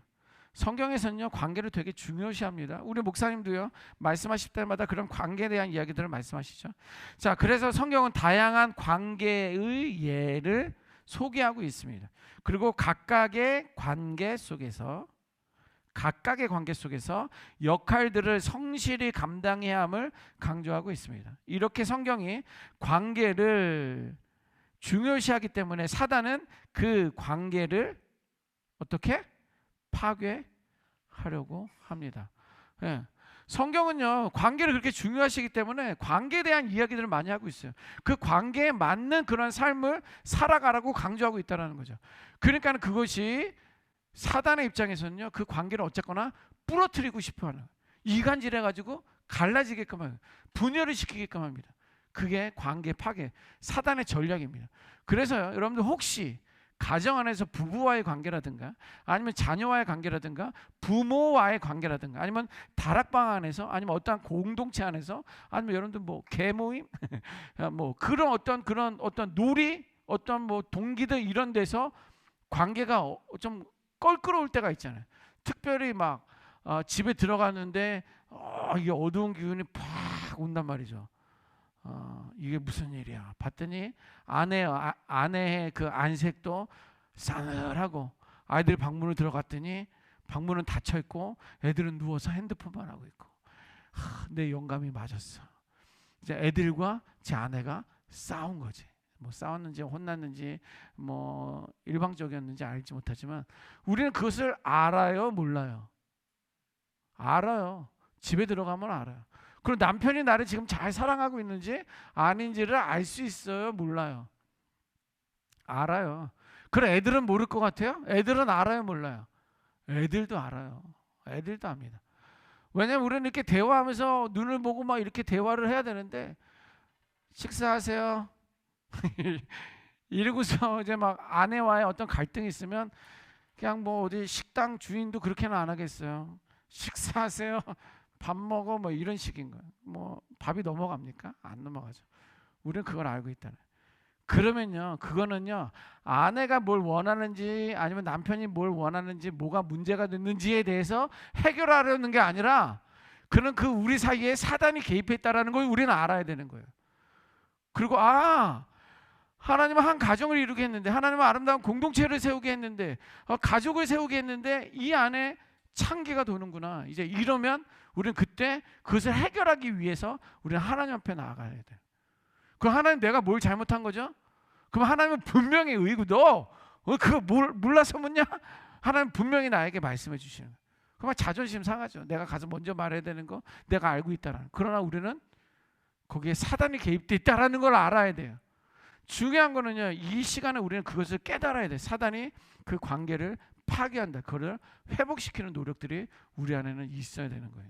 Speaker 1: 성경에서는요, 관계를 되게 중요시합니다. 우리 목사님도요, 말씀하실 때마다 그런 관계에 대한 이야기들을 말씀하시죠. 자, 그래서 성경은 다양한 관계의 예를 소개하고 있습니다. 그리고 각각의 관계 속에서 역할들을 성실히 감당해야 함을 강조하고 있습니다. 이렇게 성경이 관계를 중요시하기 때문에 사단은 그 관계를 어떻게? 파괴하려고 합니다. 예. 성경은요, 관계를 그렇게 중요하시기 때문에 관계에 대한 이야기들을 많이 하고 있어요. 그 관계에 맞는 그런 삶을 살아가라고 강조하고 있다는 거죠. 그러니까 그것이 사단의 입장에서는요, 그 관계를 어쨌거나 부러뜨리고 싶어하는, 이간질해가지고 갈라지게끔 하는, 분열을 시키게끔 합니다. 그게 관계 파괴, 사단의 전략입니다. 그래서요, 여러분들 혹시 가정 안에서 부부와의 관계라든가 아니면 자녀와의 관계라든가 부모와의 관계라든가 아니면 다락방 안에서 아니면 어떠한 공동체 안에서 아니면 여러분들 뭐 개모임 뭐 그런 어떤 놀이 어떤 뭐 동기들 이런 데서 관계가 좀 껄끄러울 때가 있잖아요. 특별히 막 집에 들어갔는데 이게 어두운 기운이 팍 온단 말이죠. 이게 무슨 일이야? 봤더니 아내의 그 안색도 싸늘하고 아이들 방문을 들어갔더니 방문은 닫혀 있고 애들은 누워서 핸드폰만 하고 있고 내 영감이 맞았어. 이제 애들과 제 아내가 싸운 거지. 뭐 싸웠는지 혼났는지 뭐 일방적이었는지 알지 못하지만 우리는 그것을 알아요, 몰라요? 알아요. 집에 들어가면 알아요. 그리고 남편이 나를 지금 잘 사랑하고 있는지 아닌지를 알 수 있어요, 몰라요? 알아요. 그럼 애들은 모를 것 같아요? 애들은 알아요, 몰라요? 애들도 알아요. 애들도 압니다. 왜냐면 우리는 이렇게 대화하면서 눈을 보고 막 이렇게 대화를 해야 되는데 식사하세요. 이러고서 이제 막 아내와의 어떤 갈등이 있으면 그냥 뭐 어디 식당 주인도 그렇게는 안 하겠어요. 식사하세요. 밥 먹어 뭐 이런 식인 거예요. 뭐 밥이 넘어갑니까? 안 넘어가죠. 우리는 그걸 알고 있다는. 그러면요, 그거는요, 아내가 뭘 원하는지 아니면 남편이 뭘 원하는지 뭐가 문제가 됐는지에 대해서 해결하려는 게 아니라 그는 그 우리 사이에 사단이 개입했다라는 걸 우리는 알아야 되는 거예요. 그리고 하나님은 한 가정을 이루게 했는데 하나님은 아름다운 공동체를 세우게 했는데 가족을 세우게 했는데 이 안에 창기가 도는구나. 이제 이러면 우리는 그때 그것을 해결하기 위해서 우리는 하나님 앞에 나아가야 돼요. 그럼 하나님 내가 뭘 잘못한 거죠? 그럼 하나님은 분명히 의고 너 그거 몰라서 묻냐? 하나님 분명히 나에게 말씀해 주시는 거예요. 그러면 자존심 상하죠. 내가 가서 먼저 말해야 되는 거 내가 알고 있다라는. 그러나 우리는 거기에 사단이 개입돼 있다라는 걸 알아야 돼요. 중요한 거는요, 이 시간에 우리는 그것을 깨달아야 돼요. 사단이 그 관계를 파괴한다. 그걸 회복시키는 노력들이 우리 안에는 있어야 되는 거예요.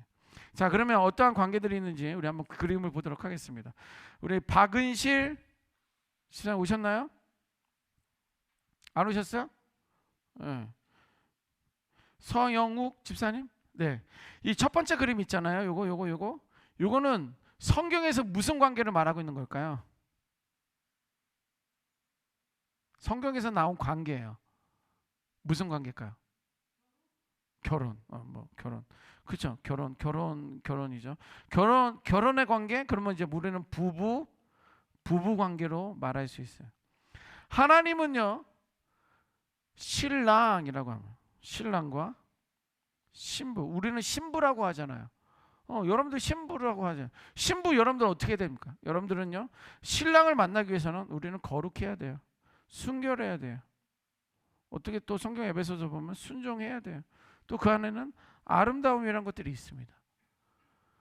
Speaker 1: 자, 그러면 어떠한 관계들이 있는지 우리 한번 그 그림을 보도록 하겠습니다. 우리 박은실 시장 오셨나요? 안 오셨어요? 네. 서영욱 집사님? 네. 이 첫 번째 그림 있잖아요. 요거는 성경에서 무슨 관계를 말하고 있는 걸까요? 성경에서 나온 관계예요. 무슨 관계일까요? 결혼. 결혼. 그렇죠. 결혼이죠. 결혼의 관계? 그러면 이제 우리는 부부 관계로 말할 수 있어요. 하나님은요, 신랑이라고 합니다. 신랑과 신부. 우리는 신부라고 하잖아요. 여러분들 신부라고 하죠. 신부 여러분들 어떻게 됩니까? 여러분들은요, 신랑을 만나기 위해서는 우리는 거룩해야 돼요. 순결해야 돼요. 어떻게 또 성경 에베소서 보면 순종해야 돼요. 또 그 안에는 아름다움이라는 것들이 있습니다.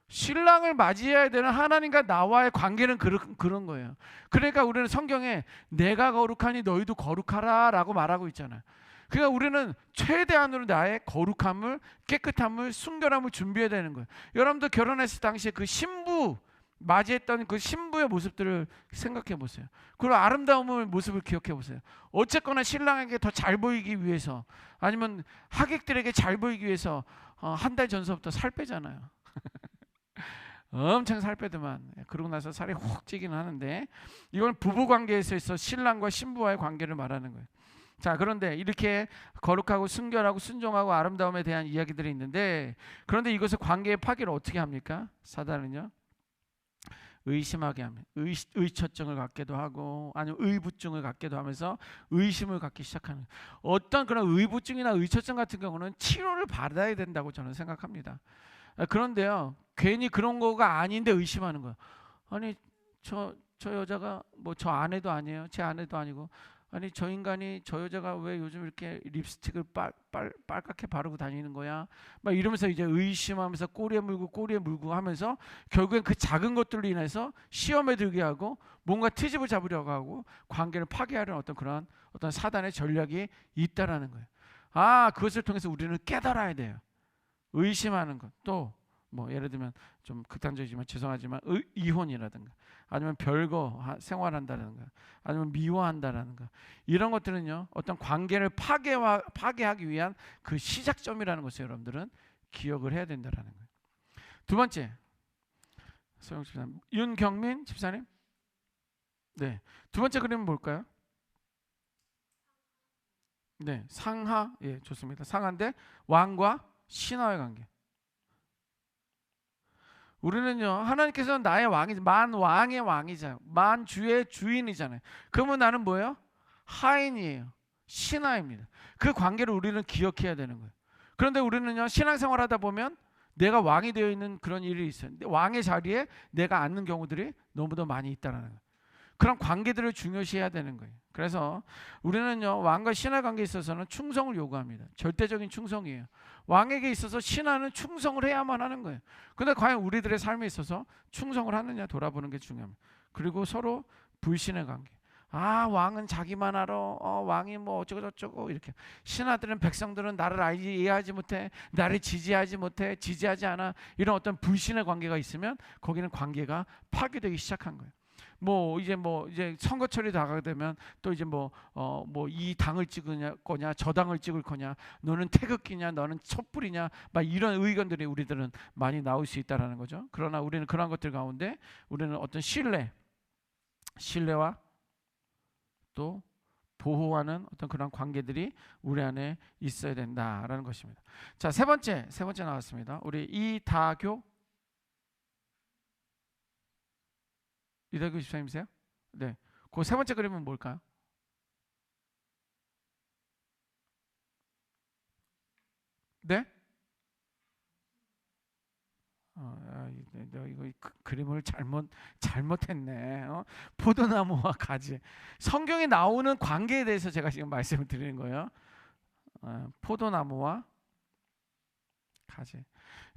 Speaker 1: 신랑을 맞이해야 되는 하나님과 나와의 관계는 그런 거예요. 그러니까 우리는 성경에 내가 거룩하니 너희도 거룩하라 라고 말하고 있잖아요. 그러니까 우리는 최대한으로 나의 거룩함을, 깨끗함을, 순결함을 준비해야 되는 거예요. 여러분들 결혼했을 당시에 그 신부 맞이했던 그 신부의 모습들을 생각해 보세요. 그리고 아름다움의 모습을 기억해 보세요. 어쨌거나 신랑에게 더 잘 보이기 위해서 아니면 하객들에게 잘 보이기 위해서 한 달 전서부터 살 빼잖아요. 엄청 살 빼더만. 그러고 나서 살이 훅 찌기는 하는데, 이건 부부 관계에서 있어 신랑과 신부와의 관계를 말하는 거예요. 자, 그런데 이렇게 거룩하고 순결하고 순종하고 아름다움에 대한 이야기들이 있는데, 그런데 이것을 관계의 파괴를 어떻게 합니까? 사단은요, 의심하게 하면 의처증을 갖게도 하고, 아니면 의부증을 갖게도 하면서 의심을 갖기 시작하는 거예요. 어떤 그런 의부증이나 의처증 같은 경우는 치료를 받아야 된다고 저는 생각합니다. 그런데요, 괜히 그런 거가 아닌데 의심하는 거예요. 아니, 저 여자가 뭐 저 아내도 아니에요. 제 아내도 아니고, 아니 저 인간이, 저 여자가 왜 요즘 이렇게 립스틱을 빨갛게 바르고 다니는 거야? 막 이러면서 이제 의심하면서 꼬리에 물고 하면서 결국엔 그 작은 것들로 인해서 시험에 들게 하고 뭔가 트집을 잡으려고 하고 관계를 파괴하려는 어떤 사단의 전략이 있다라는 거예요. 아, 그것을 통해서 우리는 깨달아야 돼요. 의심하는 것, 또 뭐 예를 들면 좀 극단적이지만 죄송하지만 이혼이라든가, 아니면 별거 생활한다든가, 아니면 미워한다라든가, 이런 것들은요, 어떤 관계를 파괴하기 위한 그 시작점이라는 것을 여러분들은 기억을 해야 된다라는 거예요. 두 번째, 소영 집사님, 윤경민 집사님, 네, 두 번째 그림은 뭘까요? 네, 상하. 예, 좋습니다. 상하인데 왕과 신하의 관계. 우리는요, 하나님께서는 나의 왕이죠. 만왕의 왕이잖아요. 만주의 주인이잖아요. 그러면 나는 뭐예요? 하인이에요. 신하입니다. 그 관계를 우리는 기억해야 되는 거예요. 그런데 우리는요, 신앙생활 하다 보면 내가 왕이 되어 있는 그런 일이 있어요. 왕의 자리에 내가 앉는 경우들이 너무도 많이 있다는 거예요. 그런 관계들을 중요시해야 되는 거예요. 그래서 우리는요, 왕과 신하 관계에 있어서는 충성을 요구합니다. 절대적인 충성이에요. 왕에게 있어서 신하는 충성을 해야만 하는 거예요. 그런데 과연 우리들의 삶에 있어서 충성을 하느냐 돌아보는 게 중요합니다. 그리고 서로 불신의 관계. 아, 왕은 자기만 알아. 왕이 뭐 어쩌고 저쩌고 이렇게. 신하들은, 백성들은 나를 이해하지 못해. 나를 지지하지 못해. 지지하지 않아. 이런 어떤 불신의 관계가 있으면 거기는 관계가 파괴되기 시작한 거예요. 뭐 이제 선거철이 다가게 되면 또 이제 뭐 이 당을 찍을 거냐, 저 당을 찍을 거냐, 너는 태극기냐, 너는 촛불이냐, 막 이런 의견들이 우리들은 많이 나올 수 있다라는 거죠. 그러나 우리는 그런 것들 가운데 우리는 어떤 신뢰와 또 보호하는 어떤 그런 관계들이 우리 안에 있어야 된다라는 것입니다. 자, 세 번째 나왔습니다. 우리 이다교 집사님이세요? 네. 그 세 번째 그림은 뭘까요? 네? 내가 이거 그림을 잘못했네. 포도나무와 가지. 성경에 나오는 관계에 대해서 제가 지금 말씀을 드리는 거예요. 포도나무와 가지.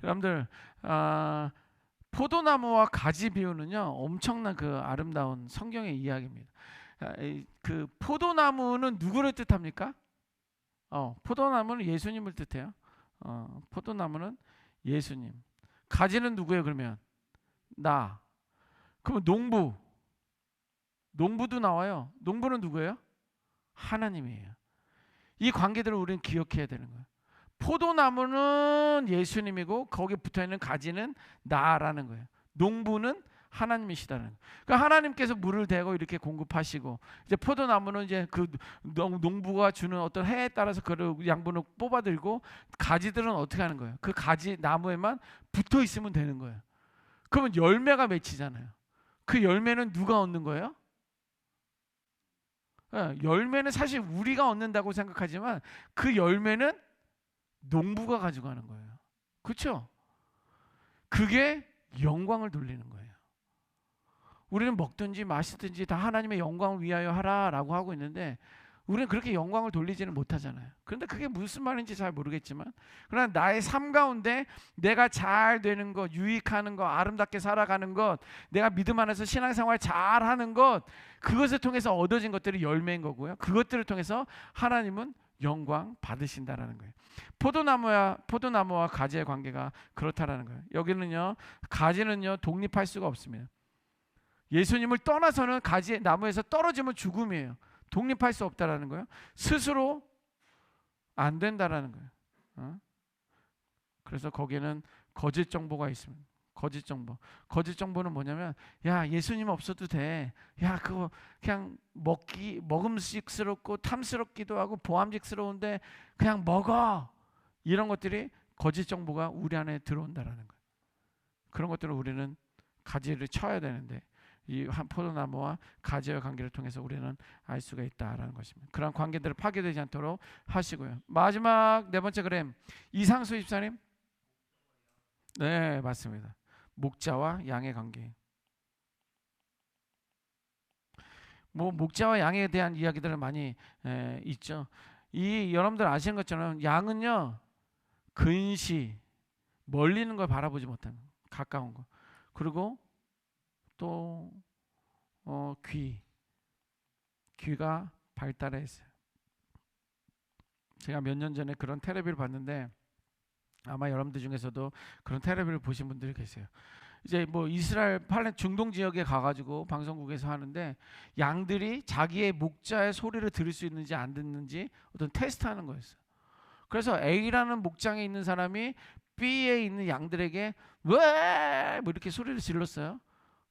Speaker 1: 여러분들, 포도나무와 가지 비유는요, 엄청난 그 아름다운 성경의 이야기입니다. 그 포도나무는 누구를 뜻합니까? 포도나무는 예수님을 뜻해요. 포도나무는 예수님. 가지는 누구예요? 그러면 나. 그러면 농부도 나와요. 농부는 누구예요? 하나님이에요. 이 관계들을 우리는 기억해야 되는 거예요. 포도나무는 예수님이고 거기에 붙어있는 가지는 나라는 거예요. 농부는 하나님이시다는 거예요. 그러니까 하나님께서 물을 대고 이렇게 공급하시고, 이제 포도나무는 이제 그 농부가 주는 어떤 해에 따라서 그 양분을 뽑아들고, 가지들은 어떻게 하는 거예요? 그 가지 나무에만 붙어 있으면 되는 거예요. 그러면 열매가 맺히잖아요. 그 열매는 누가 얻는 거예요? 열매는 사실 우리가 얻는다고 생각하지만 그 열매는 농부가 가져가는 거예요. 그렇죠? 그게 영광을 돌리는 거예요. 우리는 먹든지 마시든지 다 하나님의 영광을 위하여 하라라고 하고 있는데, 우리는 그렇게 영광을 돌리지는 못하잖아요. 그런데 그게 무슨 말인지 잘 모르겠지만, 그러나 나의 삶 가운데 내가 잘 되는 것, 유익하는 것, 아름답게 살아가는 것, 내가 믿음 안에서 신앙생활 잘하는 것, 그것을 통해서 얻어진 것들이 열매인 거고요. 그것들을 통해서 하나님은 영광 받으신다라는 거예요. 포도나무와 가지의 관계가 그렇다라는 거예요. 여기는요, 가지는요 독립할 수가 없습니다. 예수님을 떠나서는 가지 나무에서 떨어지면 죽음이에요. 독립할 수 없다라는 거예요. 스스로 안 된다라는 거예요. 그래서 거기에는 거짓 정보가 있습니다. 거짓 정보. 거짓 정보는 뭐냐면, 야, 예수님 없어도 돼. 야, 그거 그냥 먹음직스럽고 탐스럽기도 하고 보암직스러운데 그냥 먹어. 이런 것들이 거짓 정보가 우리 안에 들어온다라는 거예요. 그런 것들을 우리는 가지를 쳐야 되는데, 이 한 포도나무와 가지의 관계를 통해서 우리는 알 수가 있다라는 것입니다. 그런 관계들을 파괴되지 않도록 하시고요. 마지막 네 번째 그램, 이상수 집사님. 네, 맞습니다. 목자와 양의 관계. 뭐 목자와 양에 대한 이야기들은 많이 있죠. 이 여러분들 아시는 것처럼 양은요, 근시, 멀리 있는 걸 바라보지 못하는, 가까운 거. 그리고 또 귀가 발달해 있어요. 제가 몇 년 전에 그런 텔레비를 봤는데, 아마 여러분들 중에서도 그런 텔레비를 보신 분들이 계세요. 이제 뭐 이스라엘 팔레 중동 지역에 가가지고 방송국에서 하는데, 양들이 자기의 목자의 소리를 들을 수 있는지 안 듣는지 어떤 테스트하는 거였어요. 그래서 A라는 목장에 있는 사람이 B에 있는 양들에게 왜 뭐 이렇게 소리를 질렀어요.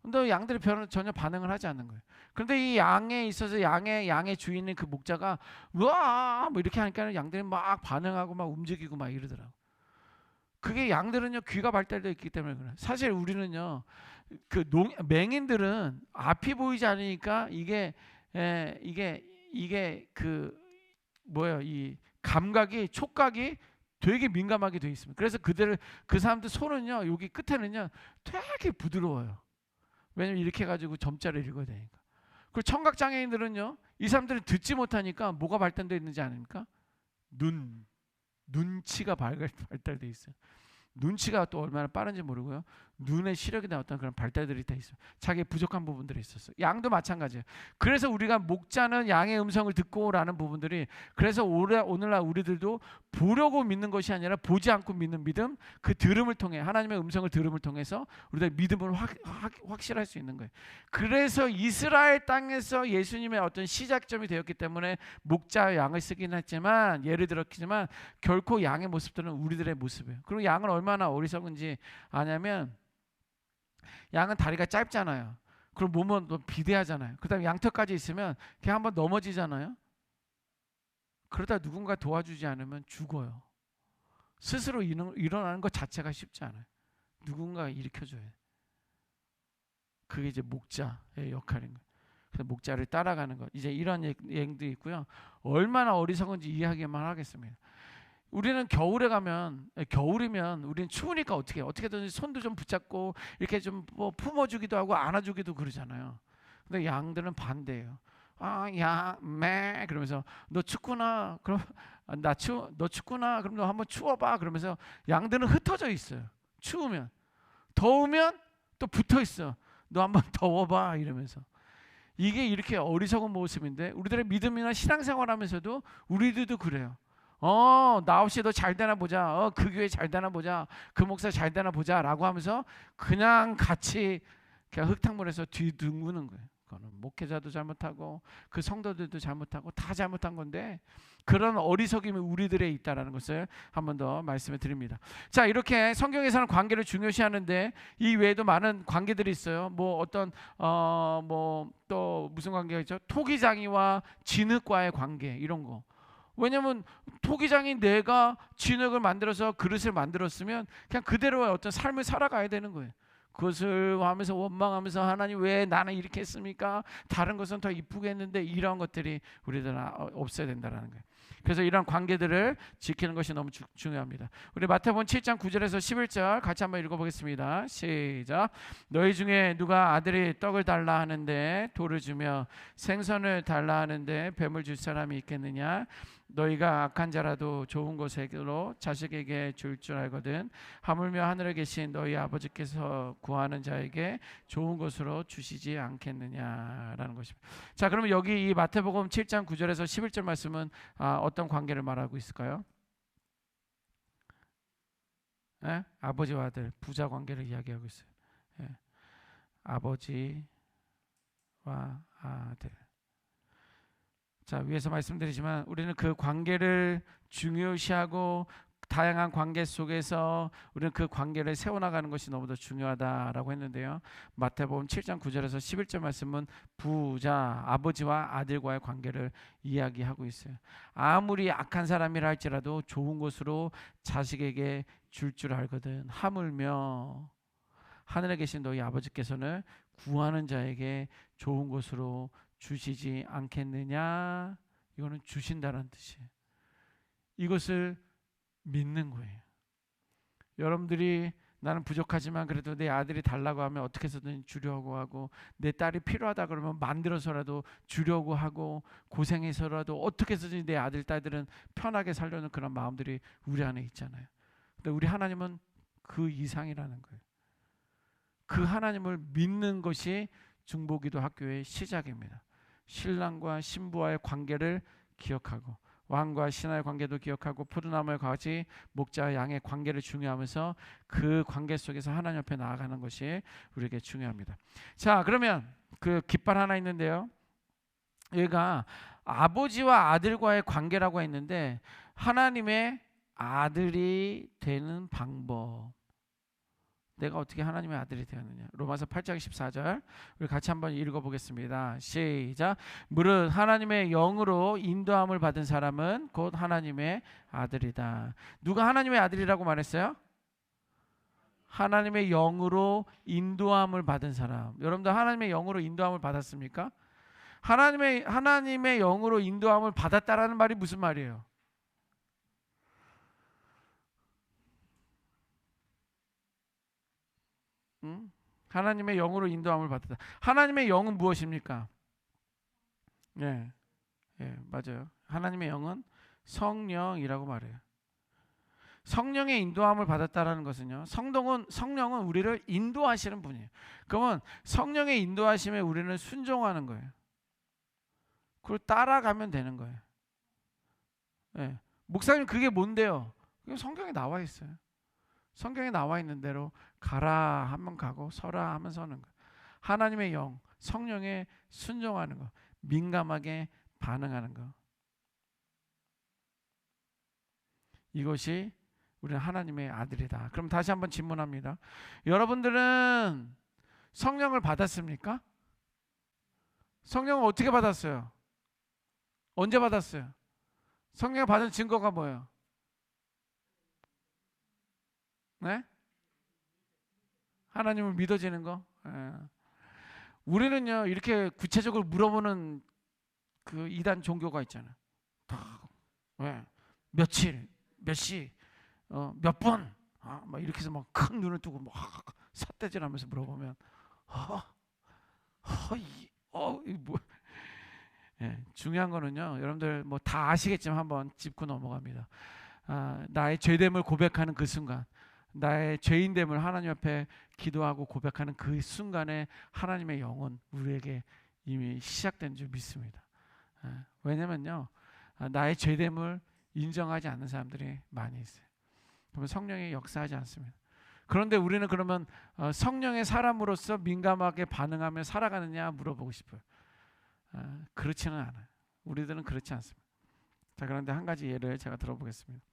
Speaker 1: 근데 양들이 전혀 반응을 하지 않는 거예요. 그런데 이 양에 있어서 양의 주인인 그 목자가 와 뭐 이렇게 하니까 양들이 막 반응하고 막 움직이고 막 이러더라고. 그게 양들은요, 귀가 발달되어 있기 때문에 그래요. 사실 우리는요, 그 맹인들은 앞이 보이지 않으니까 이게 그 뭐예요, 이 감각이, 촉각이 되게 민감하게 되어 있습니다. 그래서 그 사람들 손은요, 여기 끝에는요 되게 부드러워요. 왜냐면 이렇게 해가지고 점자를 읽어야 되니까. 그리고 청각 장애인들은요, 이 사람들은 듣지 못하니까 뭐가 발달되어 있는지 아닙니까? 눈치가 발달되어 있어요. 눈치가 또 얼마나 빠른지 모르고요. 눈의 시력에 대한 어떤 그런 발달들이 돼 있어요. 자기의 부족한 부분들이 있었어요. 양도 마찬가지예요. 그래서 우리가 목자는 양의 음성을 듣고라는 부분들이, 그래서 오늘날 우리들도 보려고 믿는 것이 아니라 보지 않고 믿는 믿음, 그 들음을 통해, 하나님의 음성을 들음을 통해서 우리가 믿음을 확실할 수 있는 거예요. 그래서 이스라엘 땅에서 예수님의 어떤 시작점이 되었기 때문에 목자와 양을 쓰긴 했지만, 예를 들었지만 결코 양의 모습들은 우리들의 모습이에요. 그리고 양은 얼마나 어리석은지 아냐면, 양은 다리가 짧잖아요. 그리고 몸은 또 비대하잖아요. 그 다음에 양털까지 있으면 그냥 한번 넘어지잖아요. 그러다 누군가 도와주지 않으면 죽어요. 스스로 일어나는 것 자체가 쉽지 않아요. 누군가 일으켜줘야 돼요. 그게 이제 목자의 역할인 거예요. 그래서 목자를 따라가는 것. 이제 이런 얘기도 있고요. 얼마나 어리석은지 이해하기만 하겠습니다. 우리는 겨울이면 우리는 추우니까 어떻게든 손도 좀 붙잡고 이렇게 좀 뭐 품어주기도 하고 안아주기도 그러잖아요. 근데 양들은 반대예요. 매 그러면서 너 춥구나. 그럼 너 춥구나. 그럼 너 한번 추워봐. 그러면서 양들은 흩어져 있어요. 추우면, 더우면 또 붙어 있어. 너 한번 더워봐 이러면서. 이게 이렇게 어리석은 모습인데, 우리들의 믿음이나 신앙생활하면서도 우리들도 그래요. 나 없이 너 잘 되나 보자. 그 교회 잘 되나 보자. 그 목사 잘 되나 보자. 라고 하면서 그냥 같이 그냥 흙탕물에서 뒤둥그는 거예요. 그거는 목회자도 잘못하고 그 성도들도 잘못하고 다 잘못한 건데, 그런 어리석임이 우리들에 있다라는 것을 한 번 더 말씀을 드립니다. 자, 이렇게 성경에서는 관계를 중요시하는데 이 외에도 많은 관계들이 있어요. 뭐 어떤 뭐 또 무슨 관계가 있죠? 토기장이와 진흙과의 관계, 이런 거. 왜냐면 토기장이 내가 진흙을 만들어서 그릇을 만들었으면 그냥 그대로의 어떤 삶을 살아가야 되는 거예요. 그것을 하면서 원망하면서 하나님 왜 나는 이렇게 했습니까? 다른 것은 더 이쁘게 했는데, 이런 것들이 우리들은 없어야 된다는 거예요. 그래서 이런 관계들을 지키는 것이 너무 중요합니다. 우리 마태복음 7장 9절에서 11절 같이 한번 읽어보겠습니다. 시작. 너희 중에 누가 아들이 떡을 달라 하는데 돌을 주며 생선을 달라 하는데 뱀을 줄 사람이 있겠느냐? 너희가 악한 자라도 좋은 것으로 자식에게 줄 알거든 하물며 하늘에 계신 너희 아버지께서 구하는 자에게 좋은 것으로 주시지 않겠느냐라는 것입니다. 자, 그러면 여기 이 마태복음 7장 9절에서 11절 말씀은 어떤 관계를 말하고 있을까요? 아버지와 아들, 부자 관계를 이야기하고 있어요. 아버지와 아들. 자, 위에서 말씀드리지만 우리는 그 관계를 중요시하고 다양한 관계 속에서 우리는 그 관계를 세워나가는 것이 너무도 중요하다라고 했는데요. 마태복음 7장 9절에서 11절 말씀은 부자 아버지와 아들과의 관계를 이야기하고 있어요. 아무리 악한 사람이라 할지라도 좋은 것으로 자식에게 줄 줄 알거든. 하물며 하늘에 계신 너희 아버지께서는 구하는 자에게 좋은 것으로 주시지 않겠느냐. 이거는 주신다는 뜻이에요. 이것을 믿는 거예요. 여러분들이 나는 부족하지만 그래도 내 아들이 달라고 하면 어떻게 해서든 주려고 하고, 내 딸이 필요하다 그러면 만들어서라도 주려고 하고, 고생해서라도 어떻게 해서든 내 아들 딸들은 편하게 살려는 그런 마음들이 우리 안에 있잖아요. 근데 우리 하나님은 그 이상이라는 거예요. 그 하나님을 믿는 것이 중보기도 학교의 시작입니다. 신랑과 신부와의 관계를 기억하고, 왕과 신하의 관계도 기억하고, 푸르나무의 가지 목자와 양의 관계를 중요하면서 그 관계 속에서 하나님 앞에 나아가는 것이 우리에게 중요합니다. 자, 그러면 그 깃발 하나 있는데요. 얘가 아버지와 아들과의 관계라고 했는데, 하나님의 아들이 되는 방법, 내가 어떻게 하나님의 아들이 되었느냐. 로마서 8장 14절 우리 같이 한번 읽어보겠습니다. 시작. 무릇 하나님의 영으로 인도함을 받은 사람은 곧 하나님의 아들이다. 누가 하나님의 아들이라고 말했어요? 하나님의 영으로 인도함을 받은 사람. 여러분들 하나님의 영으로 인도함을 받았습니까? 하나님의 영으로 인도함을 받았다라는 말이 무슨 말이에요? 하나님의 영으로 인도함을 받았다. 하나님의 영은 무엇입니까? 예, 맞아요. 하나님의 영은 성령이라고 말해요. 성령의 인도함을 받았다라는 것은요, 성령은 우리를 인도하시는 분이에요. 그러면 성령의 인도하심에 우리는 순종하는 거예요. 그걸 따라가면 되는 거예요. 예, 목사님 그게 뭔데요? 성경에 나와 있어요. 성경에 나와 있는 대로 가라 하면 가고 서라 하면 서는 거. 하나님의 영, 성령에 순종하는 거, 민감하게 반응하는 거. 이것이 우리는 하나님의 아들이다. 그럼 다시 한번 질문합니다. 여러분들은 성령을 받았습니까? 성령을 어떻게 받았어요? 언제 받았어요? 성령을 받은 증거가 뭐예요? 네? 하나님을 믿어지는 거. 예. 우리는요 이렇게 구체적으로 물어보는 그 이단 종교가 있잖아요. 예. 며칠, 몇 시, 몇 분, 막 이렇게 해서 막 큰 눈을 뜨고 막 삿대질하면서 물어보면, 뭐. 예. 중요한 거는요, 여러분들 뭐 다 아시겠지만 한번 짚고 넘어갑니다. 나의 죄됨을 고백하는 그 순간, 나의 죄인됨을 하나님 앞에 기도하고 고백하는 그 순간에 하나님의 영은 우리에게 이미 시작된 줄 믿습니다. 왜냐면요, 나의 죄됨을 인정하지 않는 사람들이 많이 있어요. 그러면 성령이 역사하지 않습니다. 그런데 우리는 그러면 성령의 사람으로서 민감하게 반응하며 살아가느냐 물어보고 싶어요. 그렇지는 않아요. 우리들은 그렇지 않습니다. 자, 그런데 한 가지 예를 제가 들어보겠습니다.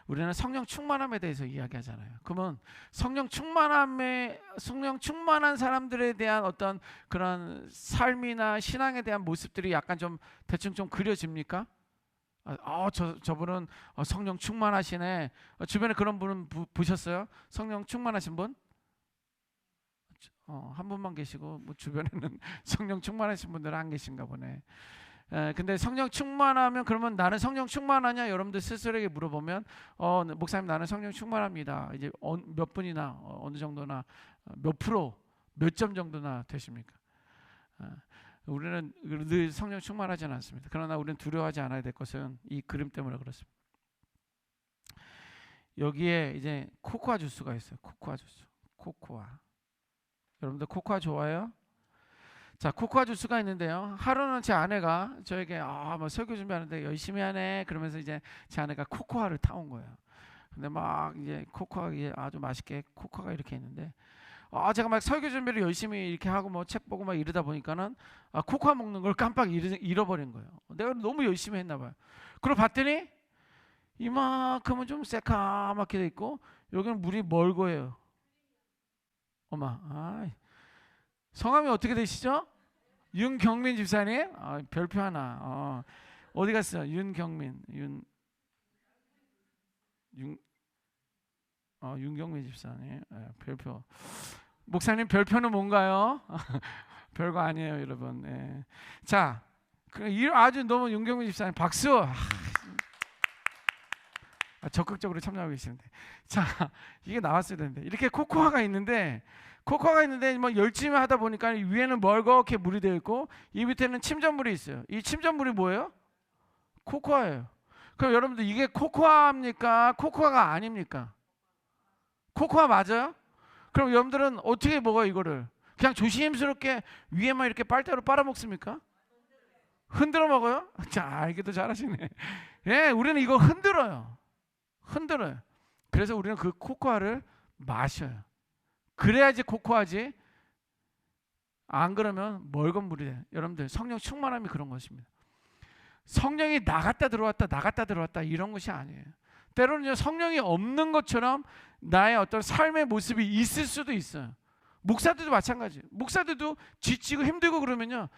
Speaker 1: 우리는 성령 충만함에 대해서 이야기하잖아요. 그러면 성령 충만한 사람들에 대한 어떤 그런 삶이나 신앙에 대한 모습들이 약간 좀 대충 좀 그려집니까? 저분은 성령 충만하시네. 주변에 그런 분은 보셨어요? 성령 충만하신 분? 한 분만 계시고, 뭐 주변에는 성령 충만하신 분들은 안 계신가 보네. 근데 성령 충만하면, 그러면 나는 성령 충만하냐? 여러분들 스스로에게 물어보면, 목사님 나는 성령 충만합니다. 이제 몇 분이나 어느 정도나 몇 프로, 몇 점 정도나 되십니까? 우리는 늘 성령 충만하지는 않습니다. 그러나 우리는 두려워하지 않아야 될 것은 이 그림 때문에 그렇습니다. 여기에 이제 코코아 주스가 있어요. 코코아 주스. 코코아. 여러분들 코코아 좋아해요? 자, 코코아 주스가 있는데요. 하루는 제 아내가 저에게 뭐 설교 준비하는데 열심히 하네 그러면서 이제 제 아내가 코코아를 타온 거예요. 근데 막 이제 코코아 아주 맛있게 코코아가 이렇게 있는데, 제가 막 설교 준비를 열심히 이렇게 하고 뭐 책 보고 막 이러다 보니까는 코코아 먹는 걸 깜빡 잃어버린 거예요. 내가 너무 열심히 했나 봐요. 그러고 봤더니 이만큼은 좀 새카맣게 돼 있고 여기는 물이 멀고예요. 어마, 성함이 어떻게 되시죠? 윤경민 집사님. 별표 하나. 어디 갔어? 윤경민. 윤경민 집사님. 별표. 목사님 별표는 뭔가요? 별거 아니에요, 여러분. 예. 자, 아주 너무 윤경민 집사님 박수. 적극적으로 참여하고 계시는데, 자, 이게 나왔어야 되는데 이렇게 코코아가 있는데 뭐 열심히 하다 보니까 위에는 멀겋게 물이 되어 있고 이 밑에는 침전물이 있어요. 이 침전물이 뭐예요? 코코아예요. 그럼 여러분들 이게 코코아입니까? 코코아가 아닙니까? 코코아 맞아요? 그럼 여러분들은 어떻게 먹어요 이거를? 그냥 조심스럽게 위에만 이렇게 빨대로 빨아먹습니까? 흔들어 먹어요? 자, 알기도 잘하시네. 예, 우리는 이거 흔들어요. 그래서 우리는 그 코코아를 마셔요. 그래야지 코코아지. 안 그러면 멀건 물이 돼요. 여러분들 성령 충만함이 그런 것입니다. 성령이 나갔다 들어왔다 이런 것이 아니에요. 때로는 성령이 없는 것처럼 나의 어떤 삶의 모습이 있을 수도 있어요. 목사들도 마찬가지예요. 목사들도 지치고 힘들고 그러면요,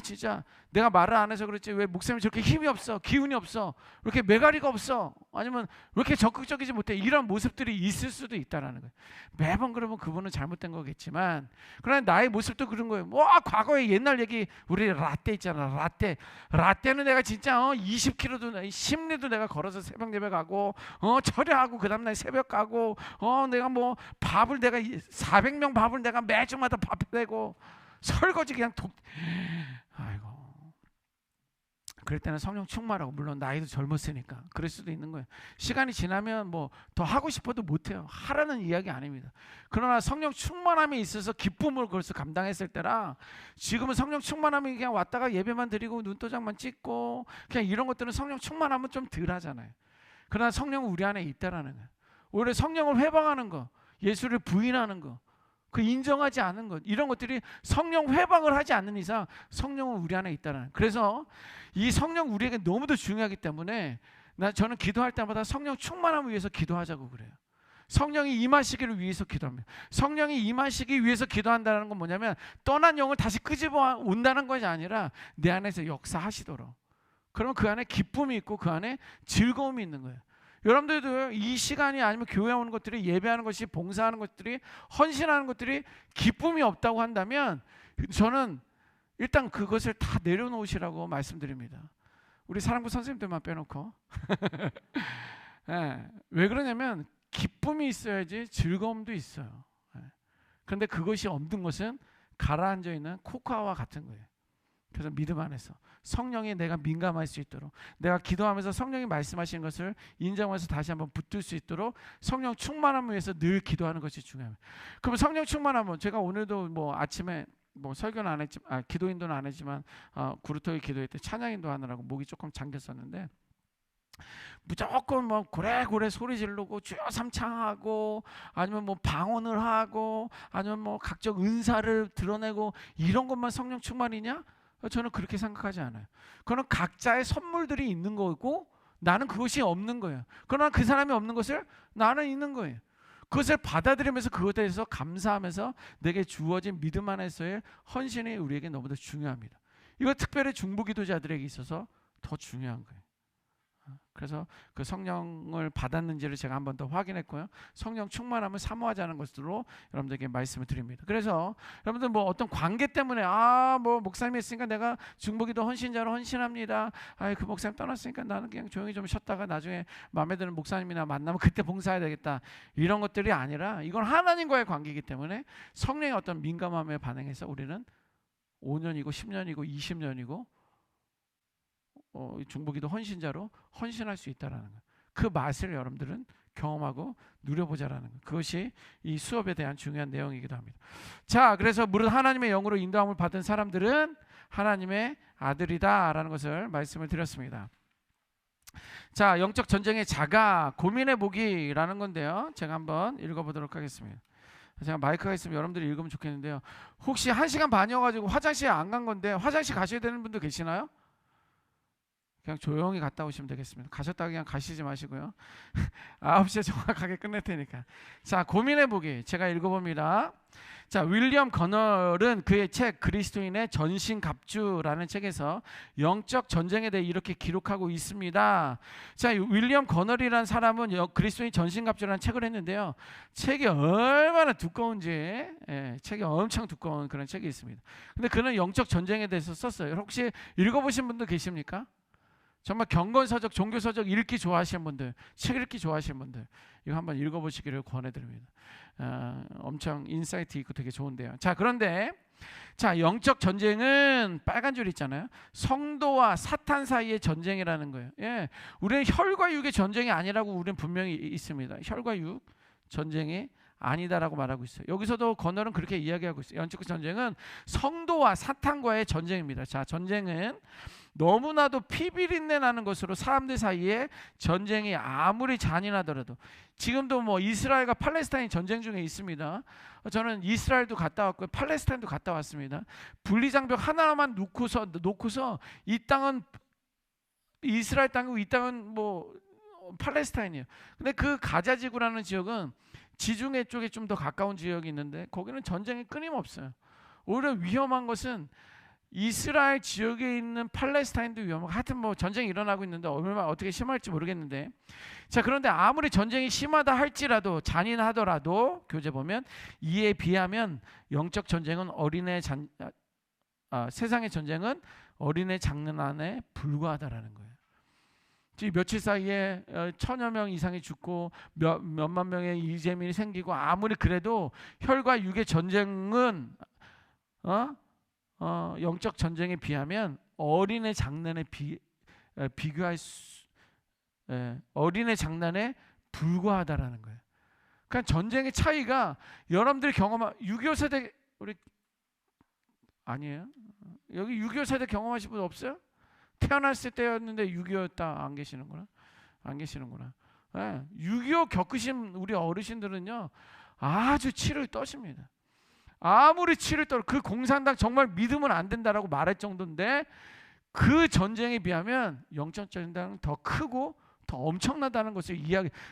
Speaker 1: 진짜 내가 말을 안 해서 그렇지 왜 목사님이 저렇게 힘이 없어, 기운이 없어, 왜 이렇게 매가리가 없어, 아니면 왜 이렇게 적극적이지 못해, 이런 모습들이 있을 수도 있다라는 거예요. 매번 그러면 그분은 잘못된 거겠지만, 그러나 나의 모습도 그런 거예요. 과거에 옛날 얘기, 우리 라떼 있잖아. 라떼는 내가 진짜 20km도 10리도 내가 걸어서 새벽 예배 가고 철야하고 그 다음날 새벽 가고 내가 뭐 밥을 내가 400명 밥을 내가 매주마다 밥 내고 설거지 그냥 아이고. 그럴 때는 성령 충만하고, 물론 나이도 젊었으니까 그럴 수도 있는 거예요. 시간이 지나면 뭐 더 하고 싶어도 못해요. 하라는 이야기 아닙니다. 그러나 성령 충만함에 있어서 기쁨을 그것을 감당했을 때랑 지금은 성령 충만함이 그냥 왔다가 예배만 드리고 눈도장만 찍고 그냥 이런 것들은 성령 충만함은 좀 덜 하잖아요. 그러나 성령은 우리 안에 있다라는 거예요. 오히려 성령을 회방하는 거, 예수를 부인하는 거, 그 인정하지 않는 것, 이런 것들이 성령 회방을 하지 않는 이상 성령은 우리 안에 있다는. 그래서 이 성령 우리에게 너무도 중요하기 때문에 저는 기도할 때마다 성령 충만함을 위해서 기도하자고 그래요. 성령이 임하시기를 위해서 기도합니다. 성령이 임하시기 위해서 기도한다는 건 뭐냐면 떠난 영을 다시 끄집어 온다는 것이 아니라 내 안에서 역사하시도록. 그러면 그 안에 기쁨이 있고 그 안에 즐거움이 있는 거예요. 여러분들도 이 시간이 아니면 교회 오는 것들이, 예배하는 것이, 봉사하는 것들이, 헌신하는 것들이 기쁨이 없다고 한다면 저는 일단 그것을 다 내려놓으시라고 말씀드립니다. 우리 사랑부 선생님들만 빼놓고. 네. 왜 그러냐면 기쁨이 있어야지 즐거움도 있어요. 네. 그런데 그것이 없는 것은 가라앉아 있는 코코아와 같은 거예요. 그래서 믿음 안에서 성령이 내가 민감할 수 있도록, 내가 기도하면서 성령이 말씀하시는 것을 인정해서 다시 한번 붙들 수 있도록 성령 충만함을 위해서 늘 기도하는 것이 중요합니다. 그럼 성령 충만함은, 제가 오늘도 뭐 아침에 뭐 설교는 안 했지만, 기도 인도는 안 했지만 구루토기 기도회 때 찬양 인도하느라고 목이 조금 잠겼었는데, 무조건 뭐 고래고래 소리 지르고 주여 삼창하고, 아니면 뭐 방언을 하고, 아니면 뭐 각종 은사를 드러내고, 이런 것만 성령 충만이냐? 저는 그렇게 생각하지 않아요. 그건 각자의 선물들이 있는 거고 나는 그것이 없는 거예요. 그러나 그 사람이 없는 것을 나는 있는 거예요. 그것을 받아들이면서 그것에 대해서 감사하면서 내게 주어진 믿음 안에서의 헌신이 우리에게 너무도 중요합니다. 이거 특별히 중보기도자들에게 있어서 더 중요한 거예요. 그래서 그 성령을 받았는지를 제가 한 번 더 확인했고요. 성령 충만함을 사모하자는 것으로 여러분들에게 말씀을 드립니다. 그래서 여러분들 뭐 어떤 관계 때문에 뭐 목사님이 있으니까 내가 중보기도 헌신자로 헌신합니다. 그 목사님 떠났으니까 나는 그냥 조용히 좀 쉬었다가 나중에 마음에 드는 목사님이나 만나면 그때 봉사해야 되겠다. 이런 것들이 아니라 이건 하나님과의 관계이기 때문에 성령의 어떤 민감함에 반응해서 우리는 5년이고 10년이고 20년이고 중보기도 헌신자로 헌신할 수 있다라는 것. 그 맛을 여러분들은 경험하고 누려보자라는 것. 그것이 이 수업에 대한 중요한 내용이기도 합니다. 자, 그래서 무릇 하나님의 영으로 인도함을 받은 사람들은 하나님의 아들이다라는 것을 말씀을 드렸습니다. 자, 영적 전쟁의 자가 고민의 복이라는 건데요. 제가 한번 읽어보도록 하겠습니다. 제가 마이크가 있으면 여러분들이 읽으면 좋겠는데요. 혹시 1시간 반이어가지고 화장실 안 간 건데 화장실 가셔야 되는 분도 계시나요? 그냥 조용히 갔다 오시면 되겠습니다. 가셨다가 그냥 가시지 마시고요. 9시에 정확하게 끝낼 테니까. 자, 고민해보기 제가 읽어봅니다. 자, 윌리엄 거널은 그의 책 그리스도인의 전신갑주라는 책에서 영적 전쟁에 대해 이렇게 기록하고 있습니다. 자, 윌리엄 거널이라는 사람은 그리스도인 전신갑주라는 책을 했는데요. 책이 얼마나 두꺼운지, 책이 엄청 두꺼운 그런 책이 있습니다. 근데 그는 영적 전쟁에 대해서 썼어요. 혹시 읽어보신 분들 계십니까? 정말 경건서적, 종교서적 읽기 좋아하시는 분들, 책 읽기 좋아하시는 분들, 이거 한번 읽어보시기를 권해드립니다. 엄청 인사이트 있고 되게 좋은데요. 자, 그런데 자, 영적 전쟁은 빨간 줄 있잖아요. 성도와 사탄 사이의 전쟁이라는 거예요. 예, 우리는 혈과 육의 전쟁이 아니라고 우리는 분명히 있습니다. 혈과 육 전쟁이 아니다라고 말하고 있어요. 여기서도 거널은 그렇게 이야기하고 있어요. 영적 전쟁은 성도와 사탄과의 전쟁입니다. 자, 전쟁은 너무나도 피비린내 나는 것으로 사람들 사이에 전쟁이 아무리 잔인하더라도, 지금도 뭐 이스라엘과 팔레스타인 전쟁 중에 있습니다. 저는 이스라엘도 갔다 왔고요, 팔레스타인도 갔다 왔습니다. 분리장벽 하나만 놓고서 이 땅은 이스라엘 땅이고 이 땅은 뭐 팔레스타인이에요. 근데 그 가자지구라는 지역은 지중해 쪽에 좀 더 가까운 지역이 있는데 거기는 전쟁이 끊임없어요. 오히려 위험한 것은 이스라엘 지역에 있는 팔레스타인도 위험하고, 하여튼 뭐 전쟁이 일어나고 있는데 얼마나 어떻게 심할지 모르겠는데, 자, 그런데 아무리 전쟁이 심하다 할지라도, 잔인하더라도 교재 보면 이에 비하면 영적 전쟁은 세상의 전쟁은 어린애 장난에 불과하다라는 거예요. 며칠 사이에 1000여 명 이상이 죽고 몇만 명의 이재민이 생기고, 아무리 그래도 혈과 육의 전쟁은 영적 전쟁에 비하면 어린애 장난에 어린애 장난에 불과하다라는 거예요. 그러니까 전쟁의 차이가 여러분들이 경험한 6.25 세대, 우리 아니에요? 여기 6.25 세대 경험하신 분 없어요? 태어났을 때였는데 6.25였다. 안 계시는구나. 안 계시는구나. 6.25 겪으신 우리 어르신들은요, 아주 치를 떠십니다. 아무리 치를 떨어, 그 공산당 정말 믿으면 안 된다라고 말할 정도인데, 그 전쟁에 비하면 영적 전쟁은 더 크고 더 엄청나다는 것을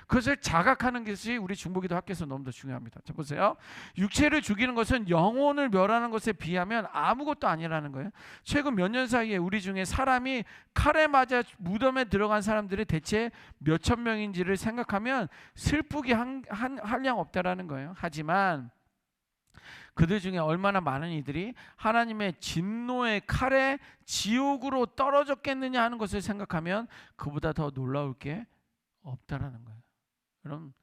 Speaker 1: 그것을 자각하는 것이 우리 중보기도 학교에서 너무 더 중요합니다. 자, 보세요. 육체를 죽이는 것은 영혼을 멸하는 것에 비하면 아무것도 아니라는 거예요. 최근 몇 년 사이에 우리 중에 사람이 칼에 맞아 무덤에 들어간 사람들이 대체 몇천 명인지를 생각하면 슬프기 한량 없다라는 거예요. 하지만 그들 중에 얼마나 많은 이들이 하나님의 진노의 칼에 지옥으로 떨어졌겠느냐 하는 것을 생각하면 그보다 더 놀라울 게 없다라는 거예요. 여러분,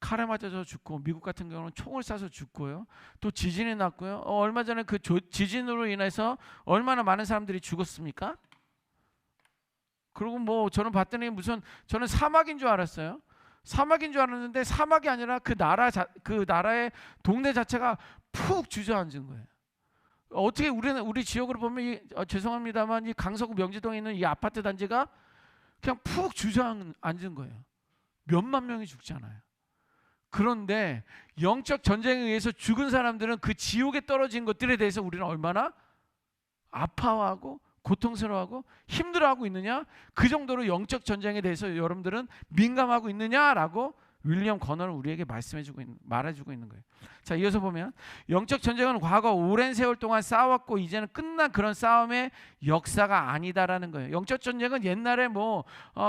Speaker 1: 칼에 맞아서 죽고, 미국 같은 경우는 총을 쏴서 죽고요, 또 지진이 났고요. 얼마 전에 그 지진으로 인해서 얼마나 많은 사람들이 죽었습니까? 그리고 뭐 저는 봤더니 저는 사막인 줄 알았어요. 사막인 줄 알았는데 사막이 아니라 그 나라의 동네 자체가 푹 주저앉은 거예요. 어떻게 우리 지역으로 보면 죄송합니다만 이 강서구 명지동에 있는 이 아파트 단지가 그냥 푹 주저앉은 거예요. 몇만 명이 죽잖아요. 그런데 영적 전쟁에 의해서 죽은 사람들은 그 지옥에 떨어진 것들에 대해서 우리는 얼마나 아파하고 고통스러워하고 힘들어하고 있느냐, 그 정도로 영적 전쟁에 대해서 여러분들은 민감하고 있느냐라고 윌리엄 거널은 우리에게 말해주고 있는 거예요. 자, 이어서 보면 영적 전쟁은 과거 오랜 세월 동안 싸웠고 이제는 끝난 그런 싸움의 역사가 아니다라는 거예요. 영적 전쟁은 옛날에 뭐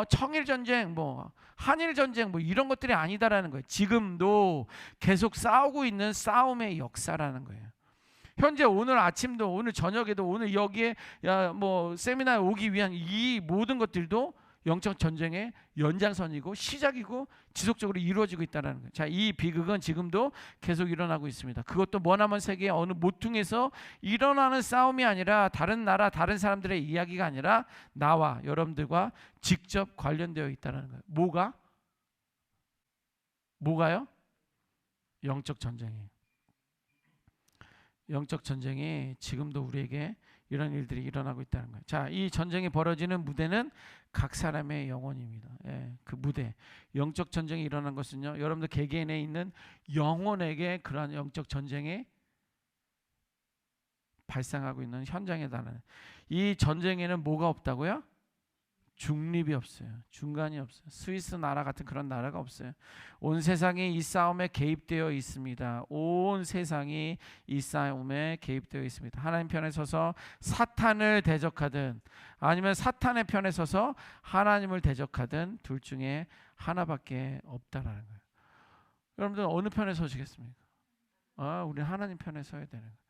Speaker 1: 청일 전쟁, 뭐 한일 전쟁, 뭐 이런 것들이 아니다라는 거예요. 지금도 계속 싸우고 있는 싸움의 역사라는 거예요. 현재 오늘 아침도, 오늘 저녁에도, 오늘 여기에 뭐 세미나에 오기 위한 이 모든 것들도 영적 전쟁의 연장선이고 시작이고 지속적으로 이루어지고 있다는 거예요. 자, 이 비극은 지금도 계속 일어나고 있습니다. 그것도 머나먼 세계의 어느 모퉁에서 일어나는 싸움이 아니라, 다른 나라, 다른 사람들의 이야기가 아니라 나와 여러분들과 직접 관련되어 있다는 거예요. 뭐가요? 영적 전쟁이에요. 영적 전쟁이 지금도 우리에게 이런 일들이 일어나고 있다는 거예요. 자, 이 전쟁이 벌어지는 무대는 각 사람의 영혼입니다. 그 무대, 영적 전쟁이 일어난 것은요, 여러분들 개개인에 있는 영혼에게 그러한 영적 전쟁이 발생하고 있는 현장에 달하는, 이 전쟁에는 뭐가 없다고요? 중립이 없어요. 중간이 없어요. 스위스 나라 같은 그런 나라가 없어요. 온 세상이 이 싸움에 개입되어 있습니다. 온 세상이 이 싸움에 개입되어 있습니다. 하나님 편에 서서 사탄을 대적하든 아니면 사탄의 편에 서서 하나님을 대적하든 둘 중에 하나밖에 없다라는 거예요. 여러분들 어느 편에 서시겠습니까? 우리는 하나님 편에 서야 되는 거예요.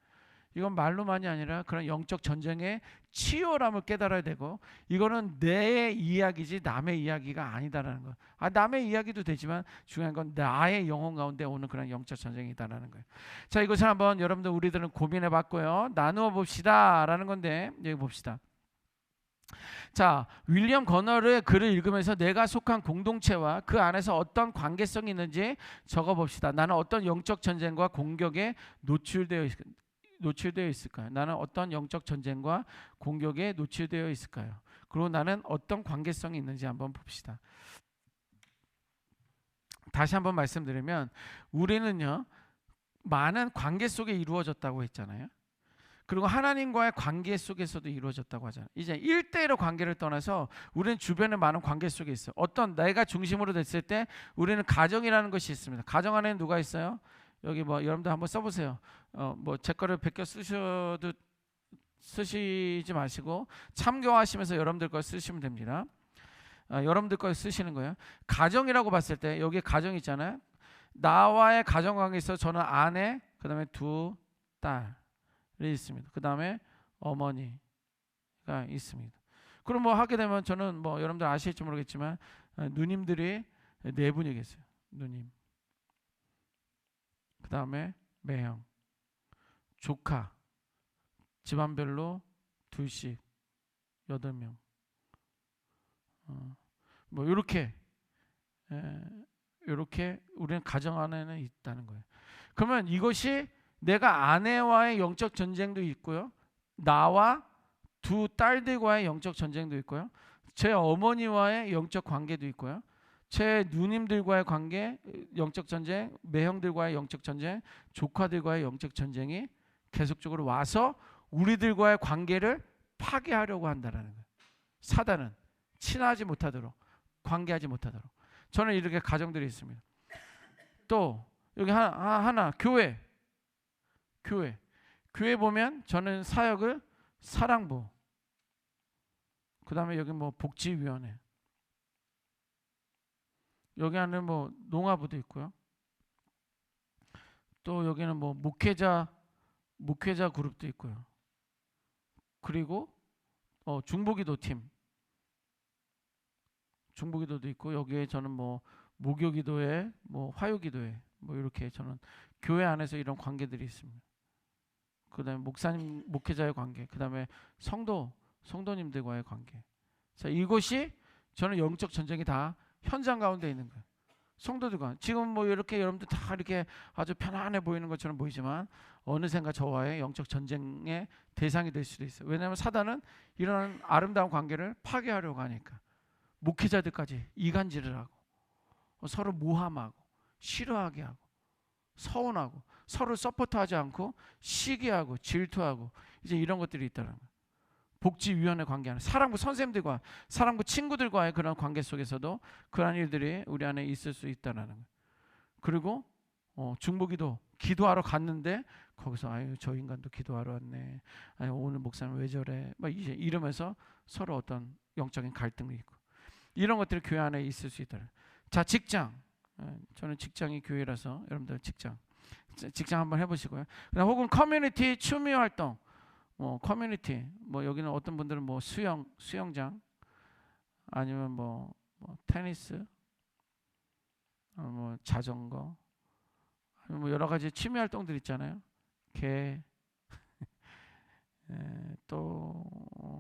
Speaker 1: 이건 말로만이 아니라 그런 영적 전쟁의 치열함을 깨달아야 되고, 이거는 내 이야기지 남의 이야기가 아니다라는 거예요. 남의 이야기도 되지만 중요한 건 나의 영혼 가운데 오는 그런 영적 전쟁이다라는 거예요. 자, 이것을 한번 여러분들 우리들은 고민해 봤고요. 나누어 봅시다라는 건데, 여기 봅시다. 자, 윌리엄 거널의 글을 읽으면서 내가 속한 공동체와 그 안에서 어떤 관계성이 있는지 적어 봅시다. 나는 어떤 영적 전쟁과 공격에 노출되어 있을까요? 나는 어떤 영적 전쟁과 공격에 노출되어 있을까요? 그리고 나는 어떤 관계성이 있는지 한번 봅시다. 다시 한번 말씀드리면 우리는요, 많은 관계 속에 이루어졌다고 했잖아요. 그리고 하나님과의 관계 속에서도 이루어졌다고 하잖아요. 이제 1대1의 관계를 떠나서 우리는 주변에 많은 관계 속에 있어요. 어떤 내가 중심으로 됐을 때 우리는 가정이라는 것이 있습니다. 가정 안에는 누가 있어요? 여기 뭐 여러분들 한번 써보세요. 뭐 제 거를 베껴 쓰시지 마시고 참교하시면서 여러분들 거 쓰시면 됩니다. 여러분들 거 쓰시는 거예요. 가정이라고 봤을 때 여기 가정 있잖아요. 나와의 가정관계에서 저는 아내, 그 다음에 두 딸이 있습니다. 그 다음에 어머니가 있습니다. 그럼 뭐 하게 되면 저는 뭐 여러분들 아실지 모르겠지만 누님들이 네 분이 계세요. 누님, 그 다음에 매형, 조카, 집안별로 둘씩 8명. 뭐 이렇게 우리는 가정 안에는 있다는 거예요. 그러면 이것이 내가 아내와의 영적 전쟁도 있고요, 나와 두 딸들과의 영적 전쟁도 있고요, 제 어머니와의 영적 관계도 있고요, 제 누님들과의 관계, 영적 전쟁, 매형들과의 영적 전쟁, 조카들과의 영적 전쟁이 계속적으로 와서 우리들과의 관계를 파괴하려고 한다는 거예요. 사단은 친하지 못하도록, 관계하지 못하도록. 저는 이렇게 가정들이 있습니다. 또 여기 하나 교회 보면 저는 사역을 사랑부, 그 다음에 여기 뭐 복지위원회, 여기 안에 뭐 농화부도 있고요. 또 여기는 뭐 목회자 그룹도 있고요. 그리고 중보기도 팀, 중보기도도 있고, 여기에 저는 뭐 무교기도회, 뭐 화요기도회, 뭐 이렇게 저는 교회 안에서 이런 관계들이 있습니다. 그 다음에 목사님, 목회자의 관계, 그 다음에 성도님들과의 관계. 자, 이것이 저는 영적 전쟁이 다 현장 가운데 있는 거예요. 성도들과 지금 뭐 이렇게 여러분들 다 이렇게 아주 편안해 보이는 것처럼 보이지만 어느샌가 저와의 영적 전쟁의 대상이 될 수도 있어요. 왜냐하면 사단은 이런 아름다운 관계를 파괴하려고 하니까 목회자들까지 이간질을 하고 서로 모함하고 싫어하게 하고 서운하고 서로 서포트하지 않고 시기하고 질투하고 이제 이런 것들이 있다는 거예요. 복지위원회 관계 안에 사랑부 선생님들과 사랑부 친구들과의 그런 관계 속에서도 그런 일들이 우리 안에 있을 수 있다는 거예요. 그리고 중보기도 기도하러 갔는데 거기서 아유 저 인간도 기도하러 왔네, 아유 오늘 목사님 왜 저래, 막 이제 이러면서 서로 어떤 영적인 갈등이 있고 이런 것들이 교회 안에 있을 수 있다. 자, 직장, 저는 직장이 교회라서 여러분들 직장 한번 해보시고요. 그다음 혹은 커뮤니티 취미 활동, 뭐 커뮤니티, 뭐 여기는 어떤 분들은 뭐 수영장, 아니면 뭐 테니스, 뭐 자전거, 아니면 뭐 여러 가지 취미 활동들 있잖아요. 또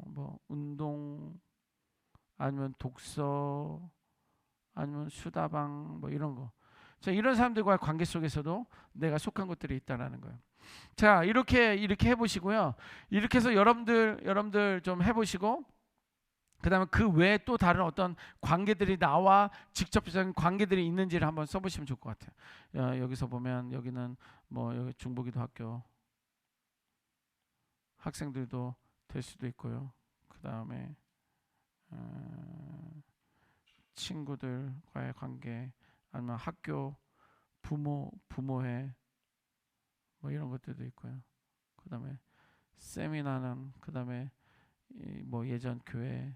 Speaker 1: 뭐 운동, 아니면 독서, 아니면 수다방, 뭐 이런 거. 자, 이런 사람들과의 관계 속에서도 내가 속한 것들이 있다라는 거예요. 자, 이렇게 해보시고요. 이렇게 해서 여러분들 좀 해보시고, 그 다음에 그 외에 또 다른 어떤 관계들이 나와 직접적인 관계들이 있는지를 한번 써보시면 좋을 것 같아요. 여기서 보면 여기는 뭐 여기 중보기도 학교 학생들도 될 수도 있고요. 그 다음에 친구들과의 관계, 아니면 학교, 부모회, 뭐 이런 것들도 있고요. 그 다음에 세미나는, 그 다음에 뭐 예전 교회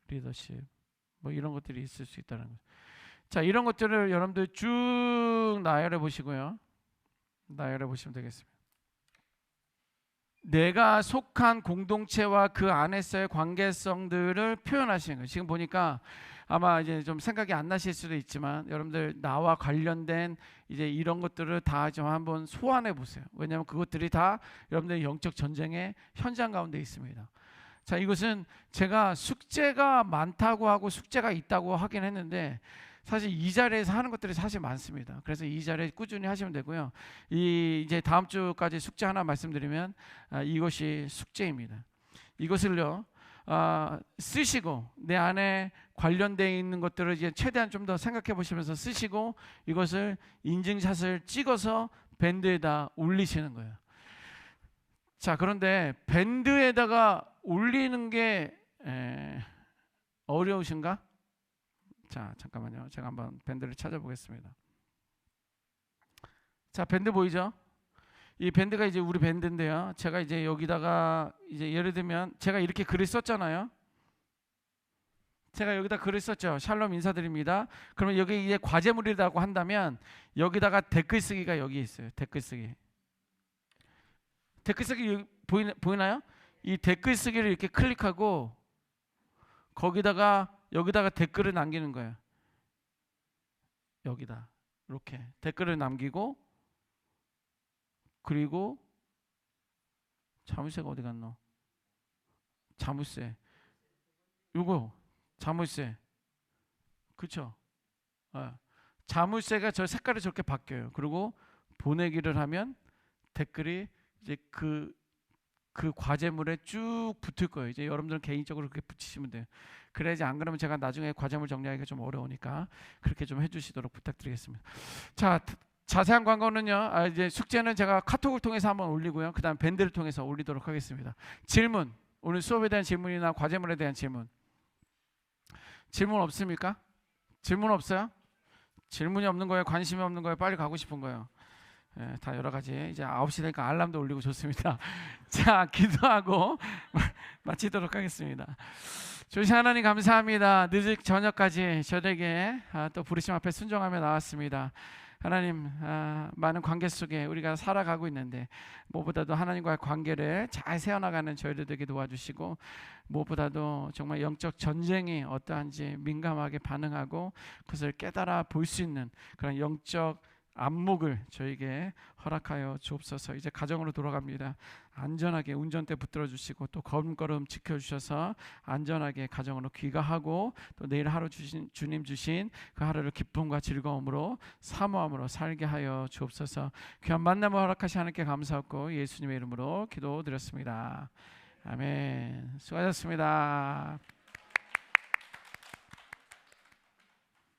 Speaker 1: 리더십, 뭐 이런 것들이 있을 수 있다는 거죠. 자, 이런 것들을 여러분들 쭉 나열해 보시고요. 나열해 보시면 되겠습니다. 내가 속한 공동체와 그 안에서의 관계성들을 표현하시는 거예요. 지금 보니까 아마 이제 좀 생각이 안 나실 수도 있지만 여러분들 나와 관련된 이제 이런 것들을 다 좀 한번 소환해 보세요. 왜냐하면 그것들이 다 여러분들의 영적 전쟁의 현장 가운데 있습니다. 자, 이것은 제가 숙제가 많다고 하고 숙제가 있다고 하긴 했는데 사실 이 자리에서 하는 것들이 사실 많습니다. 그래서 이 자리에 꾸준히 하시면 되고요. 이제 다음 주까지 숙제 하나 말씀드리면 이것이 숙제입니다. 이것을요 쓰시고 내 안에 관련되어 있는 것들을 이제 최대한 좀 더 생각해 보시면서 쓰시고 이것을 인증샷을 찍어서 밴드에다 올리시는 거예요. 자, 그런데 밴드에다가 올리는 게 어려우신가? 자, 잠깐만요. 제가 한번 밴드를 찾아보겠습니다. 자, 밴드 보이죠? 이 밴드가 이제 우리 밴드인데요. 제가 이제 여기다가 이제 예를 들면 제가 이렇게 글을 썼잖아요. 제가 여기다 글을 썼죠. 샬롬 인사드립니다. 그러면 여기 이제 과제물이라고 한다면 여기다가 댓글 쓰기가 여기 있어요. 댓글 쓰기. 댓글 쓰기 보이나요? 이 댓글 쓰기를 이렇게 클릭하고 여기다가 댓글을 남기는 거예요. 여기다 이렇게 댓글을 남기고, 그리고 자물쇠가 어디 갔노? 자물쇠. 요거 자물쇠. 그쵸? 자물쇠가 저 색깔이 저렇게 바뀌어요. 그리고 보내기를 하면 댓글이 이제 그 과제물에 쭉 붙을 거예요. 이제 여러분들은 개인적으로 그렇게 붙이시면 돼요. 그래야지, 안 그러면 제가 나중에 과제물 정리하기가 좀 어려우니까 그렇게 좀 해주시도록 부탁드리겠습니다. 자, 자세한 광고는요. 이제 숙제는 제가 카톡을 통해서 한번 올리고요. 그다음 밴드를 통해서 올리도록 하겠습니다. 질문, 오늘 수업에 대한 질문이나 과제물에 대한 질문 없습니까? 질문 없어요? 질문이 없는 거예요? 관심이 없는 거예요? 빨리 가고 싶은 거예요? 다 여러 가지. 이제 9시 되니까 알람도 울리고 좋습니다. 자, 기도하고 마치도록 하겠습니다. 조시 하나님 감사합니다. 늦은 저녁까지 저에게 또 부르심 앞에 순종하며 나왔습니다. 하나님, 많은 관계 속에 우리가 살아가고 있는데 무엇보다도 하나님과의 관계를 잘 세워나가는 저희들 되게 도와주시고, 무엇보다도 정말 영적 전쟁이 어떠한지 민감하게 반응하고 그것을 깨달아 볼 수 있는 그런 영적 안목을 저에게 허락하여 주옵소서. 이제 가정으로 돌아갑니다. 안전하게 운전대 붙들어 주시고 또 걸음걸음 지켜주셔서 안전하게 가정으로 귀가하고 또 내일 하루 주님 주신 그 하루를 기쁨과 즐거움으로 사모함으로 살게 하여 주옵소서. 귀한 만남을 허락하시 하나님께 감사하고 예수님의 이름으로 기도드렸습니다. 아멘. 수고하셨습니다.